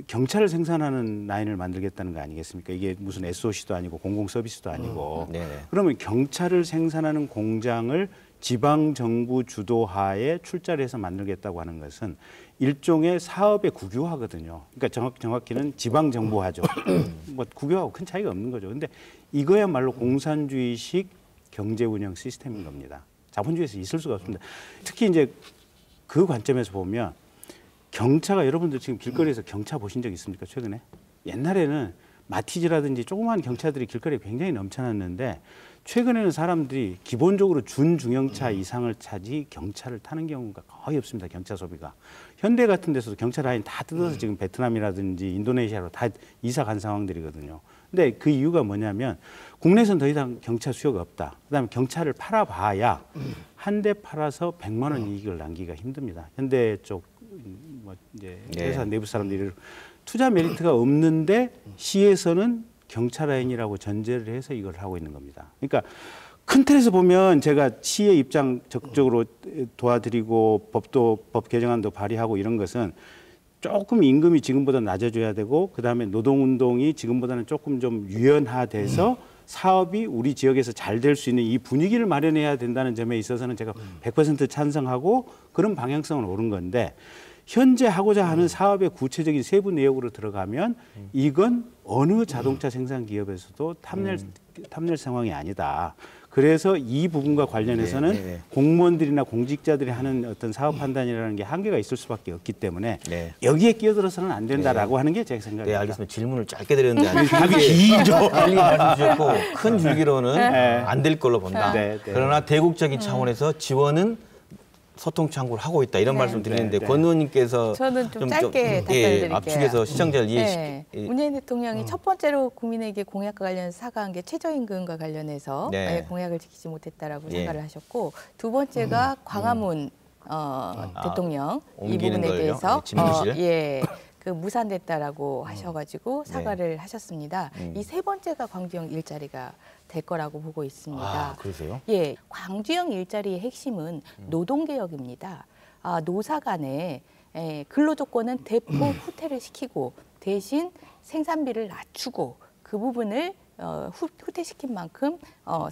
경찰을 생산하는 라인을 만들겠다는 거 아니겠습니까? 이게 무슨 SOC도 아니고 공공서비스도 아니고 네네. 그러면 경찰을 생산하는 공장을 지방정부 주도하에 출자를 해서 만들겠다고 하는 것은 일종의 사업의 국유화거든요. 그러니까 정확히는 지방정부화죠. 뭐 국유화하고 큰 차이가 없는 거죠. 근데 이거야말로 공산주의식 경제운영 시스템인 겁니다. 자본주의에서 있을 수가 없습니다. 특히 이제 그 관점에서 보면 경차가 여러분들 지금 길거리에서 경차 보신 적 있습니까? 최근에? 옛날에는 마티즈라든지 조그마한 경차들이 길거리에 굉장히 넘쳐났는데 최근에는 사람들이 기본적으로 준중형차 이상을 차지 경차를 타는 경우가 거의 없습니다. 경차 소비가. 현대 같은 데서도 경차 라인 다 뜯어서 지금 베트남이라든지 인도네시아로 다 이사 간 상황들이거든요. 근데 그 이유가 뭐냐면 국내에서는 더 이상 경차 수요가 없다. 그다음에 경차를 팔아봐야 한 대 팔아서 100만 원 이익을 남기기가 힘듭니다. 현대 쪽 뭐 이제 회사 내부 사람들이 투자 메리트가 없는데 시에서는 경차 라인이라고 전제를 해서 이걸 하고 있는 겁니다. 그러니까 큰 틀에서 보면 제가 시의 입장 적극적으로 도와드리고 법 개정안도 발의하고 이런 것은 조금 임금이 지금보다 낮아져야 되고 그다음에 노동운동이 지금보다는 조금 좀 유연화돼서 사업이 우리 지역에서 잘 될 수 있는 이 분위기를 마련해야 된다는 점에 있어서는 제가 100% 찬성하고 그런 방향성은 옳은 건데 현재 하고자 하는 사업의 구체적인 세부 내역으로 들어가면 이건 어느 자동차 생산 기업에서도 탐낼 상황이 아니다. 그래서 이 부분과 관련해서는 공무원들이나 공직자들이 하는 어떤 사업 판단이라는 게 한계가 있을 수밖에 없기 때문에 여기에 끼어들어서는 안 된다라고 하는 게 제 생각입니다. 네, 알겠습니다. 질문을 짧게 드렸는데 답이 길죠. 빨리 말씀 주셨고 큰 줄기로는 안 될 걸로 본다. 그러나 대국적인 차원에서 지원은 소통 창구를 하고 있다 이런 말씀 드리는데 권 의원님께서 저는 좀 짧게 답변드릴게요. 압축해서 시청자를 이해시키. 문재인 대통령이 첫 번째로 국민에게 공약과 관련해서 사과한 게 최저임금과 관련해서 공약을 지키지 못했다라고 사과를 하셨고 두 번째가 광화문 대통령 이 부분에 대해서 그 무산됐다라고 하셔가지고 사과를 하셨습니다. 이 세 번째가 광주형 일자리가 될 거라고 보고 있습니다. 아, 그러세요? 예, 광주형 일자리의 핵심은 노동개혁입니다. 노사 간의 근로조건은 대폭 후퇴를 시키고 대신 생산비를 낮추고 그 부분을 후퇴시킨 만큼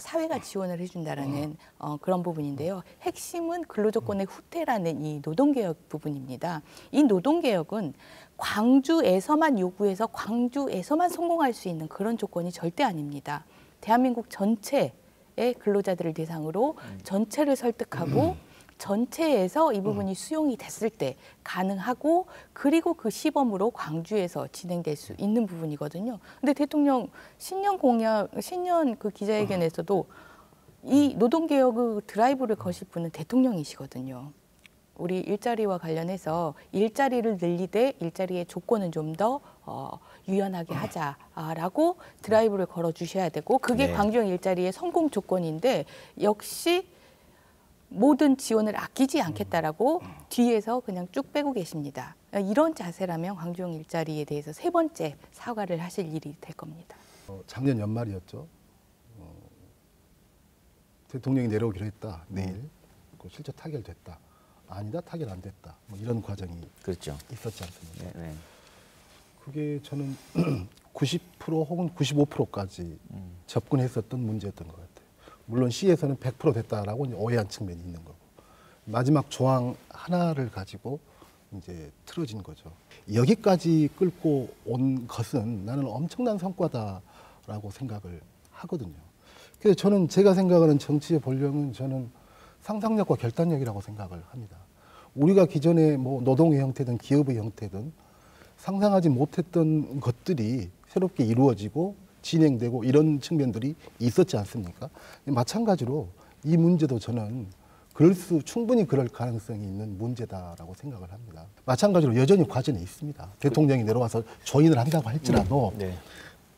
사회가 지원을 해준다라는 그런 부분인데요. 핵심은 근로조건의 후퇴라는 이 노동개혁 부분입니다. 이 노동개혁은 광주에서만 요구해서 광주에서만 성공할 수 있는 그런 조건이 절대 아닙니다. 대한민국 전체의 근로자들을 대상으로 전체를 설득하고 전체에서 이 부분이 수용이 됐을 때 가능하고 그리고 그 시범으로 광주에서 진행될 수 있는 부분이거든요. 근데 대통령 신년 그 기자회견에서도 이 노동개혁의 드라이브를 거실 분은 대통령이시거든요. 우리 일자리와 관련해서 일자리를 늘리되 일자리의 조건은 좀 더 유연하게 하자라고 드라이브를 걸어주셔야 되고 그게 광주형 일자리의 성공 조건인데 역시 모든 지원을 아끼지 않겠다라고 뒤에서 그냥 쭉 빼고 계십니다. 이런 자세라면 광주형 일자리에 대해서 세 번째 사과를 하실 일이 될 겁니다. 작년 연말이었죠. 대통령이 내려오기로 했다. 내일. 실제 타결됐다. 아니다, 타결 안 됐다. 뭐 이런 과정이 있었지 않습니까? 그게 저는 90% 혹은 95%까지 접근했었던 문제였던 것 같아요. 물론 시에서는 100% 됐다라고 오해한 측면이 있는 거고 마지막 조항 하나를 가지고 이제 틀어진 거죠. 여기까지 끌고 온 것은 나는 엄청난 성과다라고 생각을 하거든요. 그래서 저는 제가 생각하는 정치의 본령은 저는 상상력과 결단력이라고 생각을 합니다. 우리가 기존의 뭐 노동의 형태든 기업의 형태든 상상하지 못했던 것들이 새롭게 이루어지고 진행되고 이런 측면들이 있었지 않습니까? 마찬가지로 이 문제도 저는 충분히 그럴 가능성이 있는 문제다라고 생각을 합니다. 마찬가지로 여전히 과제는 있습니다. 대통령이 내려와서 조인을 한다고 할지라도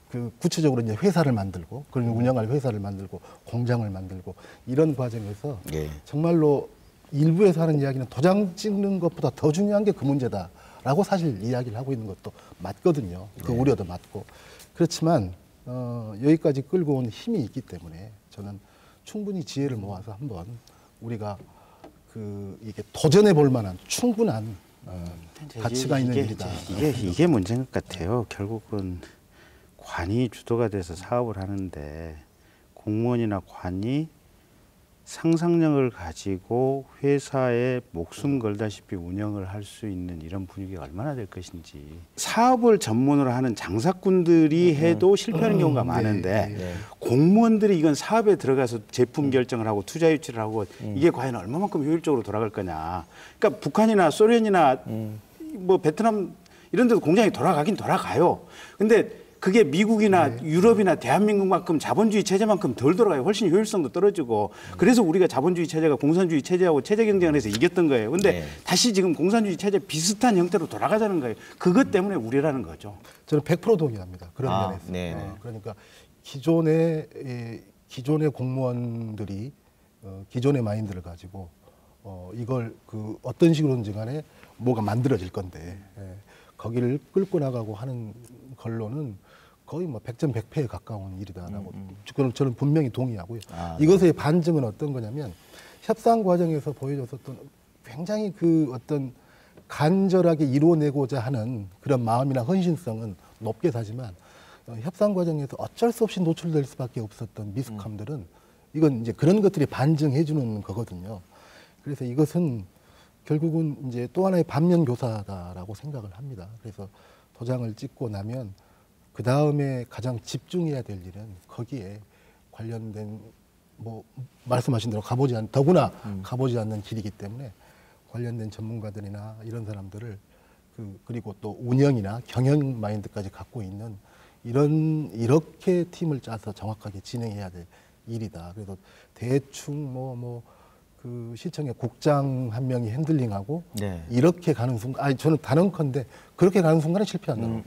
그 구체적으로 이제 회사를 만들고 그걸 운영할 회사를 만들고 공장을 만들고 이런 과정에서 정말로 일부에서 하는 이야기는 도장 찍는 것보다 더 중요한 게 그 문제다라고 사실 이야기를 하고 있는 것도 맞거든요. 그 우려도 맞고 그렇지만 여기까지 끌고 온 힘이 있기 때문에 저는 충분히 지혜를 모아서 한번 우리가 이게 도전해 볼 만한 충분한 가치가 있는 일이다. 이게 문제인 것 같아요. 결국은 관이 주도가 돼서 사업을 하는데 공무원이나 관이 상상력을 가지고 회사에 목숨 걸다시피 운영을 할 수 있는 이런 분위기가 얼마나 될 것인지 사업을 전문으로 하는 장사꾼들이 해도 실패하는 경우가 많은데 공무원들이 이건 사업에 들어가서 제품 결정을 하고 투자 유치를 하고 이게 과연 얼마만큼 효율적으로 돌아갈 거냐. 그러니까 북한이나 소련이나 뭐 베트남 이런 데도 공장이 돌아가긴 돌아가요. 근데 그게 미국이나 유럽이나 대한민국만큼 자본주의 체제만큼 덜 돌아가요. 훨씬 효율성도 떨어지고. 그래서 우리가 자본주의 체제가 공산주의 체제하고 체제 경쟁을 해서 이겼던 거예요. 근데 다시 지금 공산주의 체제 비슷한 형태로 돌아가자는 거예요. 그것 때문에 우려라는 거죠. 저는 100% 동의합니다. 그런 면에서. 그러니까 기존의 공무원들이 기존의 마인드를 가지고 이걸 어떤 식으로든지 간에 뭐가 만들어질 건데 거기를 끌고 나가고 하는 걸로는 거의 뭐 100점 100패에 가까운 일이다라고 저는 분명히 동의하고요. 이것의 반증은 어떤 거냐면 협상 과정에서 보여줬었던 굉장히 어떤 간절하게 이루어내고자 하는 그런 마음이나 헌신성은 높게 사지만 협상 과정에서 어쩔 수 없이 노출될 수밖에 없었던 미숙함들은 이건 이제 그런 것들이 반증해 주는 거거든요. 그래서 이것은 결국은 이제 또 하나의 반면 교사다라고 생각을 합니다. 그래서 도장을 찍고 나면 그 다음에 가장 집중해야 될 일은 거기에 관련된 뭐 말씀하신 대로 더구나 가보지 않는 길이기 때문에 관련된 전문가들이나 이런 사람들을 그리고 또 운영이나 경영 마인드까지 갖고 있는 이렇게 팀을 짜서 정확하게 진행해야 될 일이다. 그래서 대충 그 시청의 국장 한 명이 핸들링하고 네. 이렇게 가는 순간, 저는 단언컨대 그렇게 가는 순간에 실패한다고.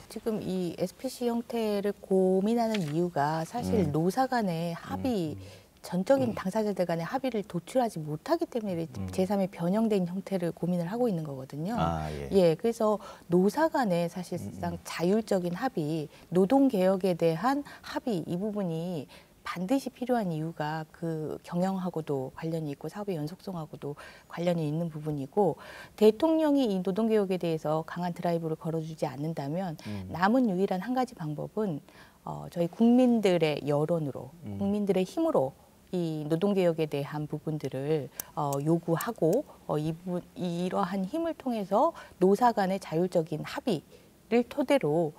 지금 이 SPC 형태를 고민하는 이유가 사실 노사 간의 합의, 전적인 당사자들 간의 합의를 도출하지 못하기 때문에 제3의 변형된 형태를 고민을 하고 있는 거거든요. 예, 그래서 노사 간의 사실상 자율적인 합의, 노동개혁에 대한 합의, 이 부분이 반드시 필요한 이유가 그 경영하고도 관련이 있고 사업의 연속성하고도 관련이 있는 부분이고, 대통령이 이 노동개혁에 대해서 강한 드라이브를 걸어주지 않는다면 남은 유일한 한 가지 방법은 저희 국민들의 여론으로, 국민들의 힘으로 이 노동개혁에 대한 부분들을 요구하고 이러한 힘을 통해서 노사 간의 자율적인 합의를 토대로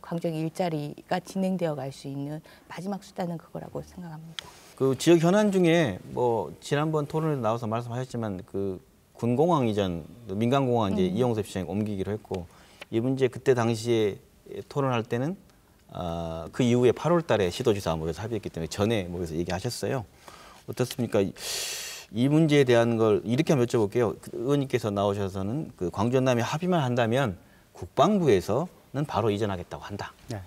광주형 일자리가 진행되어 갈 수 있는 마지막 수단은 그거라고 생각합니다. 그 지역 현안 중에 뭐 지난번 토론에 나와서 말씀하셨지만 그 군공항 이전 민간공항 이제 이용섭 시장이 옮기기로 했고, 이 문제 그때 당시에 토론할 때는 그 이후에 8월달에 시도지사 모여서 합의했기 때문에 전에 모여서 얘기하셨어요. 어떻습니까? 이 문제에 대한 걸 이렇게 한번 여쭤볼게요. 그 의원님께서 나오셔서는 그 광주 전남이 합의만 한다면 국방부에서는 바로 이전하겠다고 한다. 네.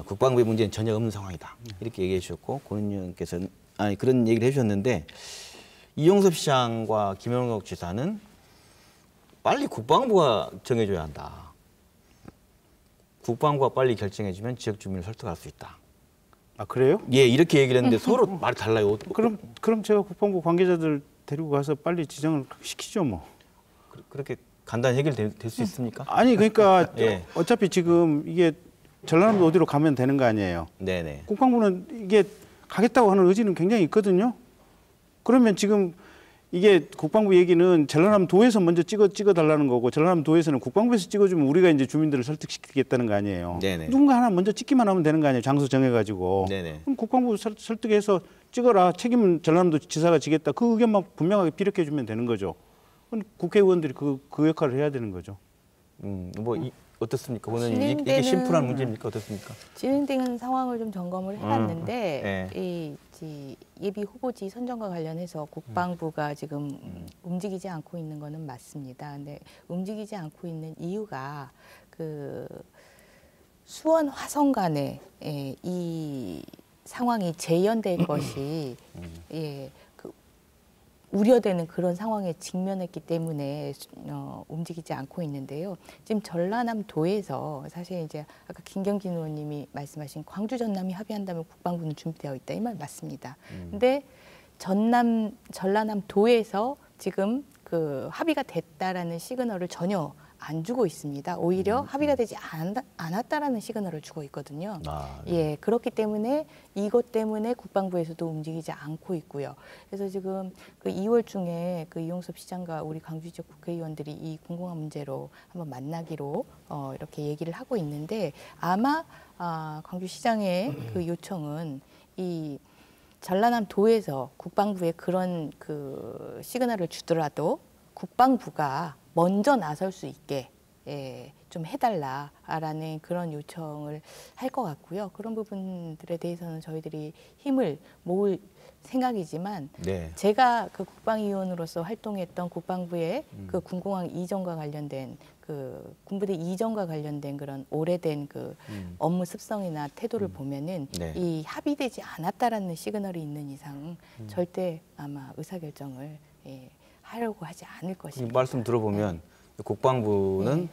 국방부의 문제는 전혀 없는 상황이다. 이렇게 얘기해 주셨고, 권 의원께서는 그런 얘기를 해주셨는데, 이용섭 시장과 김영록 지사는 빨리 국방부가 정해줘야 한다. 국방부가 빨리 결정해주면 지역 주민을 설득할 수 있다. 아, 그래요? 예, 이렇게 얘기를 했는데 서로 말이 달라요. 그럼 제가 국방부 관계자들 데리고 가서 빨리 지정을 시키죠, 뭐. 그렇게 간단히 해결될 수 있습니까? 아니, 그러니까 예. 어차피 지금 이게 전라남도 어디로 가면 되는 거 아니에요. 네네. 국방부는 이게 가겠다고 하는 의지는 굉장히 있거든요. 그러면 지금 이게 국방부 얘기는 전라남도에서 먼저 찍어달라는 거고, 전라남도에서는 국방부에서 찍어주면 우리가 이제 주민들을 설득시키겠다는 거 아니에요. 네네. 누군가 하나 먼저 찍기만 하면 되는 거 아니에요. 장소 정해가지고. 네네. 그럼 국방부 설득해서 찍어라. 책임은 전라남도 지사가 지겠다. 그 의견만 분명하게 피력해주면 되는 거죠. 그럼 국회의원들이 그 역할을 해야 되는 거죠. 어떻습니까? 오늘 이게 심플한 문제입니까? 어떻습니까? 진행되는 상황을 좀 점검을 해봤는데 네. 이 예비 후보지 선정과 관련해서 국방부가 지금 움직이지 않고 있는 거는 맞습니다. 근데 움직이지 않고 있는 이유가 그 수원 화성 간에 이 상황이 재현될 것이 우려되는 그런 상황에 직면했기 때문에 움직이지 않고 있는데요. 지금 전라남도에서 사실 이제 아까 김경진 의원님이 말씀하신 광주 전남이 합의한다면 국방부는 준비되어 있다, 이 말 맞습니다. 근데 전라남도에서 지금 그 합의가 됐다라는 시그널을 전혀 안 주고 있습니다. 오히려 합의가 되지 않았다라는 시그널을 주고 있거든요. 네. 예, 그렇기 때문에 이것 때문에 국방부에서도 움직이지 않고 있고요. 그래서 지금 그 2월 중에 그 이용섭 시장과 우리 광주 지역 국회의원들이 이 공공한 문제로 한번 만나기로 이렇게 얘기를 하고 있는데, 아마 광주시장의 그 요청은 이 전라남도에서 국방부에 그런 그 시그널을 주더라도 국방부가 먼저 나설 수 있게 좀 해달라라는 그런 요청을 할 것 같고요. 그런 부분들에 대해서는 저희들이 힘을 모을 생각이지만, 네. 제가 그 국방위원으로서 활동했던 국방부의 그 군공항 이전과 관련된 그 군부대 이전과 관련된 그런 오래된 그 업무 습성이나 태도를 보면은 네. 이 합의되지 않았다라는 시그널이 있는 이상 절대 아마 의사결정을 하려고 하지 않을 것입니다. 말씀 들어보면 국방부는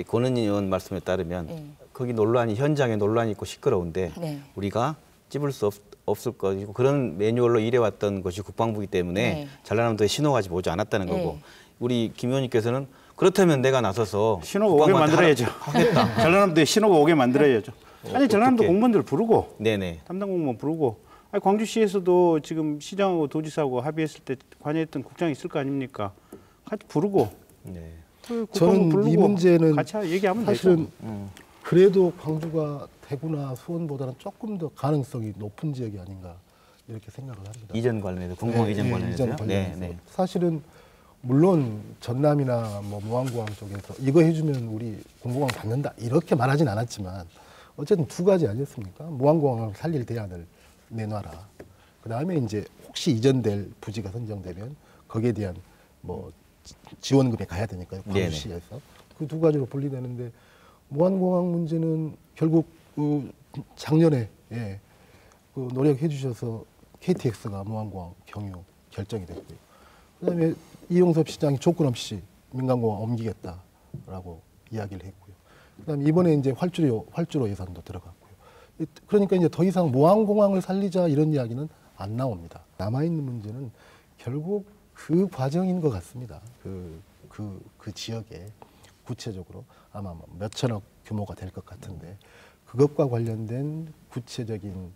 권은희 의원 말씀에 따르면 거기 현장에 논란이 있고 시끄러운데 우리가 찝을 수 없을 것이고, 그런 매뉴얼로 일해왔던 것이 국방부이기 때문에 전라남도에 신호가 아직 오지 않았다는 거고, 우리 김 의원님께서는 그렇다면 내가 나서서 신호가 오게 만들어야죠. 하겠다. 전라남도에 신호가 오게 만들어야죠. 아니 전라남도 어떻게? 공무원들 부르고 네네. 담당 공무원 부르고 아니, 광주시에서도 지금 시장하고 도지사하고 합의했을 때 관여했던 국장이 있을 거 아닙니까? 같이 부르고 네. 그 국방부 저는 부르고 이 문제는 같이 얘기하면 사실은 되죠. 그래도 광주가 대구나 수원보다는 조금 더 가능성이 높은 지역이 아닌가 이렇게 생각을 합니다. 이전 관련해서 공공항 이전 관련해서요. 이전 관련해서. 네. 사실은 물론 전남이나 뭐 무안공항 쪽에서 이거 해주면 우리 공공항 받는다 이렇게 말하진 않았지만 어쨌든 두 가지 아니었습니까? 무안공항을 살릴 대안을 내놔라. 그 다음에 이제 혹시 이전될 부지가 선정되면 거기에 대한 뭐 지원금에 가야 되니까요. 광주시에서 그 두 가지로 분리되는데 무안공항 문제는 결국 작년에 그 노력해 주셔서 KTX가 무안공항 경유 결정이 됐고요. 그다음에 이용섭 시장이 조건 없이 민간공항 옮기겠다라고 이야기를 했고요. 그다음에 이번에 이제 활주로 예산도 들어갔고요. 그러니까 이제 더 이상 무안공항을 살리자 이런 이야기는 안 나옵니다. 남아 있는 문제는 결국 그 과정인 것 같습니다. 그 지역에 구체적으로 아마 몇 천억 규모가 될 것 같은데 그것과 관련된 구체적인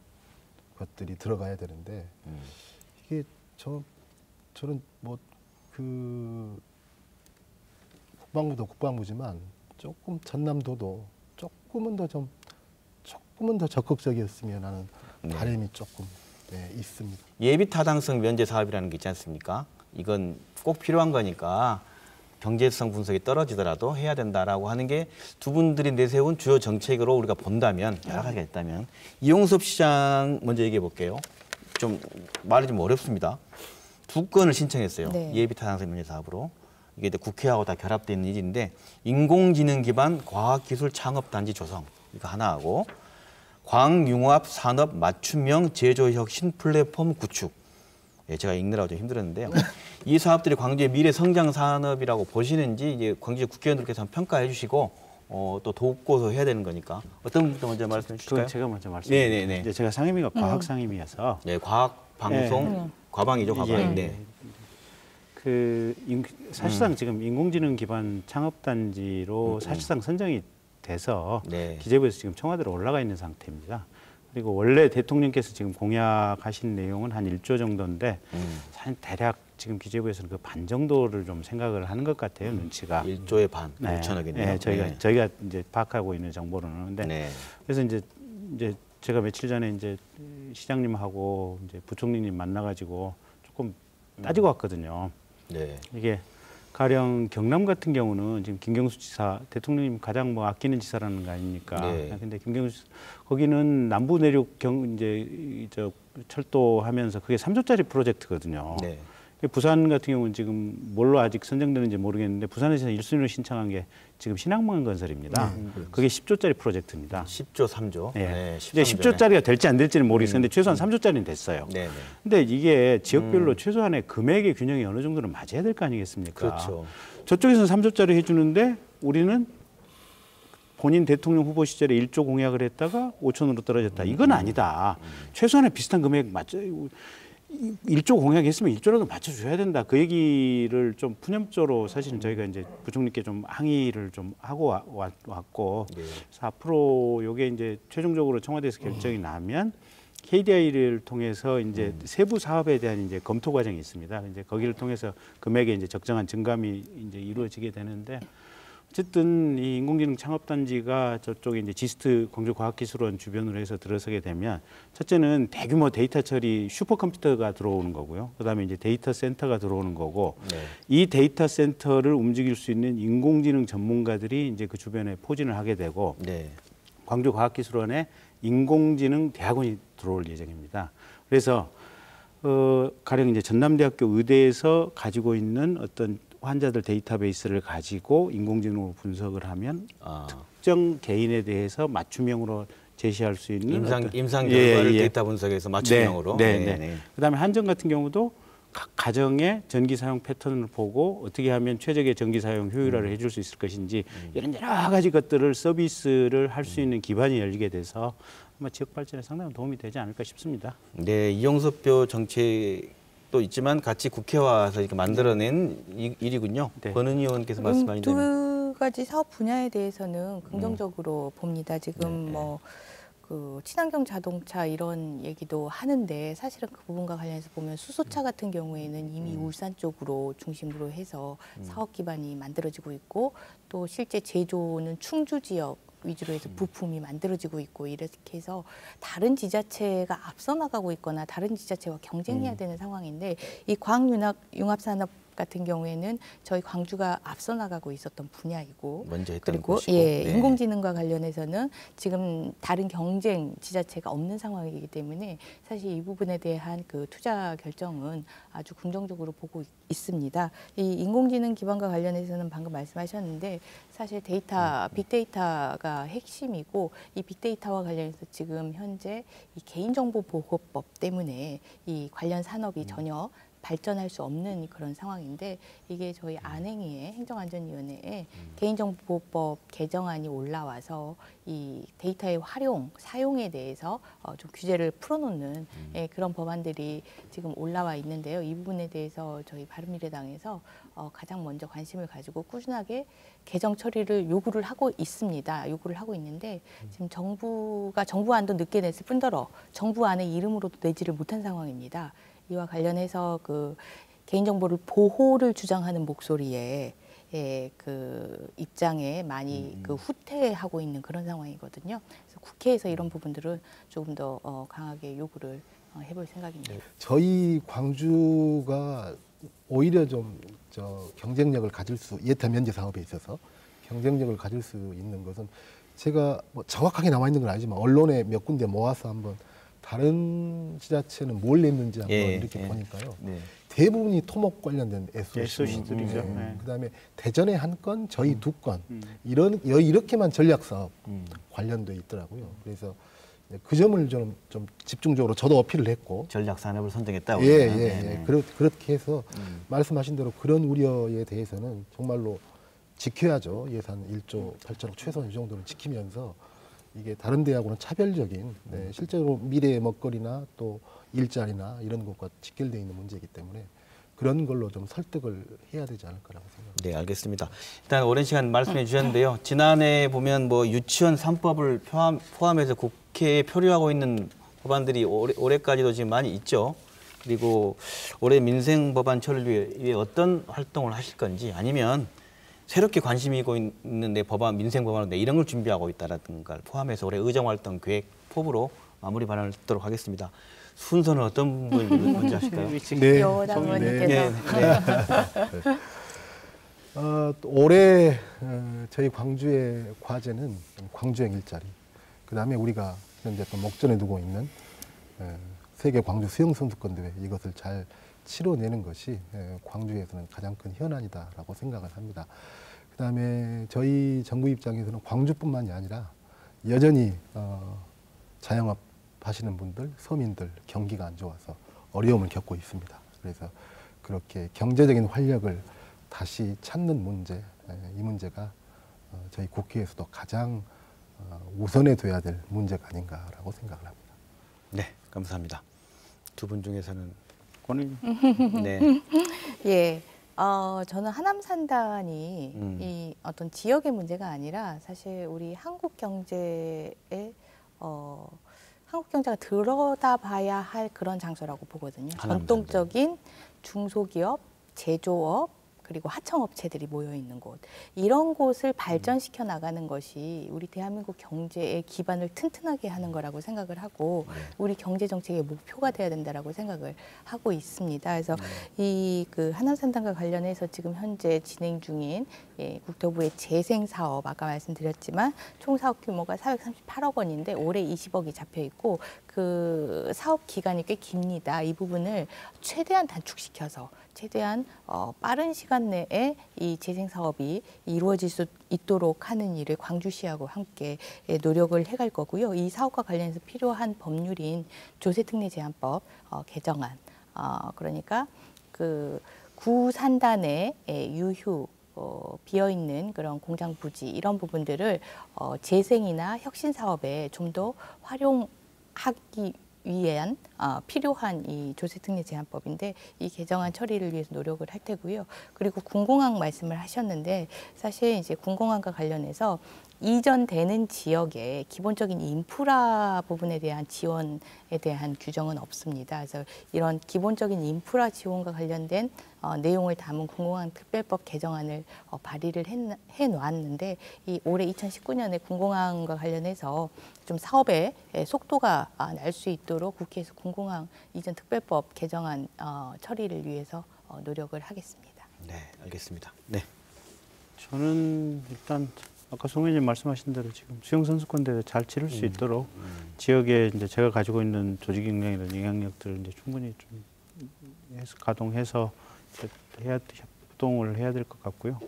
것들이 들어가야 되는데 이게 저는 뭐 그 국방부도 국방부지만 조금 전남도도 조금은 더 적극적이었으면 하는 바람이 조금 있습니다. 예비 타당성 면제 사업이라는 게 있지 않습니까? 이건 꼭 필요한 거니까 경제성 분석이 떨어지더라도 해야 된다라고 하는 게 두 분들이 내세운 주요 정책으로 우리가 본다면 여러 가지가 있다면 이용섭 시장 먼저 얘기해 볼게요. 좀 말이 좀 어렵습니다. 두 건을 신청했어요. 네. 예비 타당성 면제 사업으로. 이게 이제 국회하고 다 결합되어 있는 일인데 인공지능 기반 과학기술 창업단지 조성 이거 하나 하고 광융합 산업 맞춤형 제조혁 신플랫폼 구축. 예, 제가 읽느라고 좀 힘들었는데요. 이 사업들이 광주의 미래 성장 산업이라고 보시는지 이제 광주 국회의원들께서 한번 평가해 주시고 또 돕고서 해야 되는 거니까 어떤 분부터 먼저 말씀해 주실까요? 제가 먼저 말씀드릴게요. 네네네. 이제 제가 상임위가 과학 상임위여서 네, 과학 방송 과방이죠, 과방. 예. 네. 사실상 지금 인공지능 기반 창업단지로 사실상 선정이 돼서 네. 기재부에서 지금 청와대로 올라가 있는 상태입니다. 그리고 원래 대통령께서 지금 공약하신 내용은 한 1조 정도인데 한 대략 지금 기재부에서는 그 반 정도를 좀 생각을 하는 것 같아요. 눈치가. 1조의 반, 네. 5천억이네요. 네, 저희가 이제 파악하고 있는 정보로는. 근데 네. 그래서 이제 제가 며칠 전에 이제 시장님하고 이제 부총리님 만나가지고 조금 따지고 왔거든요. 네. 이게 가령 경남 같은 경우는 지금 김경수 지사 대통령님 가장 뭐 아끼는 지사라는 거 아닙니까? 네. 근데 김경수 거기는 남부 내륙 철도하면서 그게 3조짜리 프로젝트거든요. 네. 부산 같은 경우는 지금 뭘로 아직 선정되는지 모르겠는데 부산에서 1순위로 신청한 게 지금 신항만 건설입니다. 그게 10조짜리 프로젝트입니다. 10조, 3조. 예. 네, 이제 10조짜리가 될지 안 될지는 모르겠는데 최소한 3조짜리는 됐어요. 네, 네. 근데 이게 지역별로 최소한의 금액의 균형이 어느 정도는 맞아야 될 거 아니겠습니까? 그렇죠. 저쪽에서는 3조짜리 해주는데 우리는 본인 대통령 후보 시절에 1조 공약을 했다가 5천으로 떨어졌다. 이건 아니다. 최소한의 비슷한 금액 맞죠? 1조 공약했으면 1조라도 맞춰줘야 된다. 그 얘기를 좀 푸념조로 사실은 저희가 이제 부총리께 좀 항의를 좀 하고 왔고 네. 그래서 앞으로 요게 이제 최종적으로 청와대에서 결정이 나면 KDI를 통해서 이제 세부 사업에 대한 이제 검토 과정이 있습니다. 이제 거기를 통해서 금액의 이제 적정한 증감이 이제 이루어지게 되는데 어쨌든 이 인공지능 창업단지가 저쪽에 이제 지스트 광주과학기술원 주변으로 해서 들어서게 되면 첫째는 대규모 데이터 처리 슈퍼컴퓨터가 들어오는 거고요. 그다음에 이제 데이터 센터가 들어오는 거고 네. 이 데이터 센터를 움직일 수 있는 인공지능 전문가들이 이제 그 주변에 포진을 하게 되고 네. 광주과학기술원에 인공지능 대학원이 들어올 예정입니다. 그래서 가령 이제 전남대학교 의대에서 가지고 있는 어떤 환자들 데이터베이스를 가지고 인공지능으로 분석을 하면 특정 개인에 대해서 맞춤형으로 제시할 수 있는 임상 결과를 데이터 분석해서 맞춤형으로. 네. 그다음에 한전 같은 경우도 각 가정의 전기 사용 패턴을 보고 어떻게 하면 최적의 전기 사용 효율화를 해줄 수 있을 것인지 이런 여러 가지 것들을 서비스를 할 수 있는 기반이 열리게 돼서 아마 지역 발전에 상당히 도움이 되지 않을까 싶습니다. 네, 이용섭표 정책도 있지만 같이 국회와서 이렇게 만들어낸 일이군요. 네. 권은 의원께서 말씀하신 대로. 두 가지 사업 분야에 대해서는 긍정적으로 봅니다. 지금 뭐 그 친환경 자동차 이런 얘기도 하는데 사실은 그 부분과 관련해서 보면 수소차 같은 경우에는 이미 울산 쪽으로 중심으로 해서 사업 기반이 만들어지고 있고 또 실제 제조는 충주 지역 위주로 해서 부품이 만들어지고 있고 이렇게 해서 다른 지자체가 앞서 나가고 있거나 다른 지자체와 경쟁해야 되는 상황인데 이 광융합산업 같은 경우에는 저희 광주가 앞서 나가고 있었던 분야이고 먼저 했던 그리고 곳이고. 예, 네. 인공지능과 관련해서는 지금 다른 경쟁 지자체가 없는 상황이기 때문에 사실 이 부분에 대한 그 투자 결정은 아주 긍정적으로 보고 있습니다. 이 인공지능 기반과 관련해서는 방금 말씀하셨는데 사실 데이터, 빅데이터가 핵심이고 이 빅데이터와 관련해서 지금 현재 이 개인정보보호법 때문에 이 관련 산업이 전혀 발전할 수 없는 그런 상황인데 이게 저희 안행위의 행정안전위원회에 개인정보보호법 개정안이 올라와서 이 데이터의 활용, 사용에 대해서 좀 규제를 풀어놓는 예, 그런 법안들이 지금 올라와 있는데요. 이 부분에 대해서 저희 바른미래당에서 가장 먼저 관심을 가지고 꾸준하게 개정 처리를 요구를 하고 있습니다. 요구를 하고 있는데 지금 정부가 정부안도 늦게 냈을 뿐더러 정부안의 이름으로도 내지를 못한 상황입니다. 이와 관련해서 그 개인정보를 보호를 주장하는 목소리에 그 입장에 많이 그 후퇴하고 있는 그런 상황이거든요. 그래서 국회에서 이런 부분들은 조금 더 강하게 요구를 해볼 생각입니다. 저희 광주가 오히려 좀 경쟁력을 가질 수 예타 면제 사업에 있어서 경쟁력을 가질 수 있는 것은 제가 뭐 정확하게 나와 있는 건 아니지만 언론에 몇 군데 모아서 한번 다른 지자체는 뭘 냈는지 한번 이렇게 보니까요. 네. 대부분이 토목 관련된 SOC들이죠. 네. 그다음에 대전에 한 건, 저희 두 건, 이렇게만 전략 사업 관련돼 있더라고요. 그래서 그 점을 좀 집중적으로 저도 어필을 했고 전략 산업을 선정했다고. 예. 그렇게 해서 말씀하신 대로 그런 우려에 대해서는 정말로 지켜야죠. 예산 1조 8천억 최소한 이 정도는 지키면서 이게 다른 데하고는 차별적인 실제로 미래의 먹거리나 또 일자리나 이런 것과 직결되어 있는 문제이기 때문에 그런 걸로 좀 설득을 해야 되지 않을까라고 생각합니다. 네, 알겠습니다. 일단 오랜 시간 말씀해 주셨는데요. 지난해 보면 뭐 유치원 3법을 포함해서 국회에 표류하고 있는 법안들이 올해까지도 지금 많이 있죠. 그리고 올해 민생 법안 처리를 위해 어떤 활동을 하실 건지 아니면 새롭게 관심이 있는데 민생 법안인데 이런 걸 준비하고 있다라는 걸 포함해서 올해 의정활동 계획 포부로 마무리 발언을 듣도록 하겠습니다. 순서는 어떤 분이 먼저 하실까요? 네. 여당 의원님께서 올해 저희 광주의 과제는 광주행 일자리, 그다음에 우리가 현재 또 목전에 두고 있는 세계 광주 수영 선수권 대회 이것을 잘 치러내는 것이 광주에서는 가장 큰 현안이다라고 생각을 합니다. 그다음에 저희 정부 입장에서는 광주뿐만이 아니라 여전히 자영업 하시는 분들, 서민들 경기가 안 좋아서 어려움을 겪고 있습니다. 그래서 그렇게 경제적인 활력을 다시 찾는 문제, 이 문제가 저희 국회에서도 가장 우선에 둬야 될 문제가 아닌가라고 생각을 합니다. 네, 감사합니다. 두 분 중에서는 권은 네. 예. 저는 하남 산단이 이 어떤 지역의 문제가 아니라 사실 우리 한국 경제에 한국 경제가 들여다봐야 할 그런 장소라고 보거든요. 전통적인 중소기업, 제조업 그리고 하청업체들이 모여 있는 곳, 이런 곳을 발전시켜 나가는 것이 우리 대한민국 경제의 기반을 튼튼하게 하는 거라고 생각을 하고 우리 경제 정책의 목표가 돼야 된다라고 생각을 하고 있습니다. 그래서 이 그 하남산단과 관련해서 지금 현재 진행 중인 국토부의 재생 사업, 아까 말씀드렸지만 총 사업 규모가 438억 원인데 올해 20억이 잡혀 있고 그 사업 기간이 꽤 깁니다. 이 부분을 최대한 단축시켜서 최대한 빠른 시간 내에 이 재생 사업이 이루어질 수 있도록 하는 일을 광주시하고 함께 노력을 해갈 거고요. 이 사업과 관련해서 필요한 법률인 조세특례 제한법 개정안, 그러니까 그 구산단의 유휴 비어 있는 그런 공장 부지 이런 부분들을 재생이나 혁신 사업에 좀 더 활용하기 위한 필요한 이 조세특례 제한법인데 이 개정안 처리를 위해서 노력을 할 테고요. 그리고 군공항 말씀을 하셨는데 사실 이제 군공항과 관련해서 이전되는 지역에 기본적인 인프라 부분에 대한 지원에 대한 규정은 없습니다. 그래서 이런 기본적인 인프라 지원과 관련된 내용을 담은 군공항 특별법 개정안을 발의를 해놓았는데 이 올해 2019년에 군공항과 관련해서 좀 사업의 속도가 날 수 있도록 국회에서 군공항 이전 특별법 개정안 처리를 위해서 노력을 하겠습니다. 네, 알겠습니다. 네. 저는 일단 아까 송 의원님 말씀하신 대로 지금 수영 선수권대회 잘 치를 수 있도록 지역에 이제 제가 가지고 있는 조직 역량이나 영향력들을 이제 충분히 좀 해서 가동해서 협동을 해야 될 것 같고요.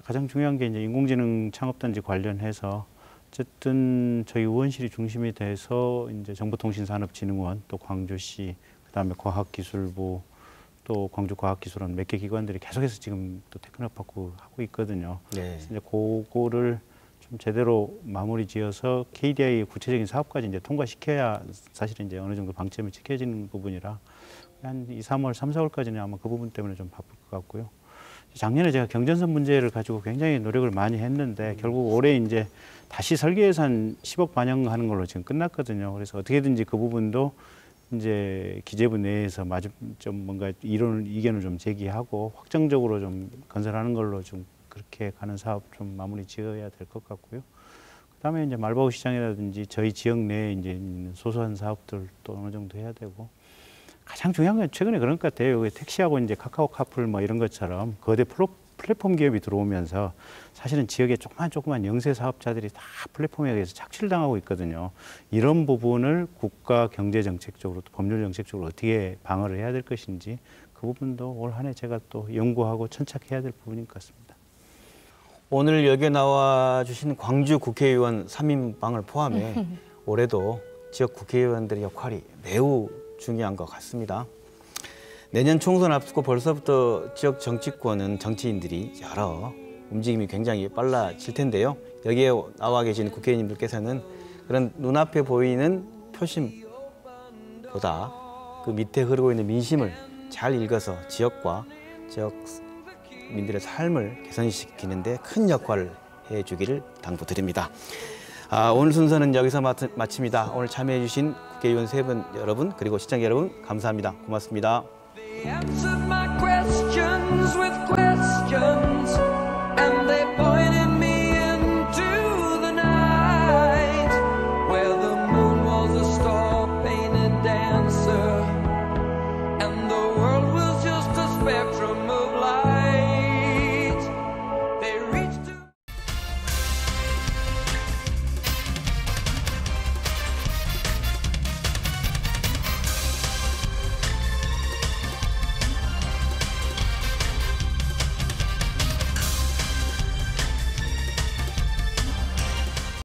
가장 중요한 게 이제 인공지능 창업단지 관련해서 어쨌든 저희 의원실이 중심이 돼서 이제 정보통신산업진흥원 또 광주시 그다음에 과학기술부 또 광주과학기술원 몇 개 기관들이 계속해서 지금 또 테크닉 받고 하고 있거든요. 네. 그래서 이제 그거를 좀 제대로 마무리 지어서 KDI의 구체적인 사업까지 이제 통과시켜야 사실은 이제 어느 정도 방점이 지켜지는 부분이라 한 2, 3월, 3, 4월까지는 아마 그 부분 때문에 좀 바쁠 것 같고요. 작년에 제가 경전선 문제를 가지고 굉장히 노력을 많이 했는데 결국 올해 이제 다시 설계 예산 10억 반영하는 걸로 지금 끝났거든요. 그래서 어떻게든지 그 부분도 이제 기재부 내에서 좀 뭔가 이견을 좀 제기하고 확정적으로 좀 건설하는 걸로 좀 그렇게 가는 사업 좀 마무리 지어야 될 것 같고요. 그다음에 이제 말바우 시장이라든지 저희 지역 내에 이제 있는 소소한 사업들도 어느 정도 해야 되고 가장 중요한 건 최근에 그런 것 같아요. 택시하고 이제 카카오 카풀 뭐 이런 것처럼 거대 플랫폼 기업이 들어오면서 사실은 지역의 조그만 영세 사업자들이 다 플랫폼에 의해서 착취를 당하고 있거든요. 이런 부분을 국가 경제 정책적으로 또 법률 정책적으로 어떻게 방어를 해야 될 것인지 그 부분도 올 한 해 제가 또 연구하고 천착해야 될 부분인 것 같습니다. 오늘 여기에 나와 주신 광주 국회의원 3인방을 포함해 올해도 지역 국회의원들의 역할이 매우 중요한 것 같습니다. 내년 총선 앞두고 벌써부터 지역 정치권은 정치인들이 여러 움직임이 굉장히 빨라질 텐데요. 여기에 나와 계신 국회의원님들께서는 그런 눈앞에 보이는 표심보다 그 밑에 흐르고 있는 민심을 잘 읽어서 지역과 지역민들의 삶을 개선시키는 데 큰 역할을 해주기를 당부드립니다. 오늘 순서는 여기서 마칩니다. 오늘 참여해 주신 국회의원 세 분 여러분 그리고 시청자 여러분 감사합니다. 고맙습니다.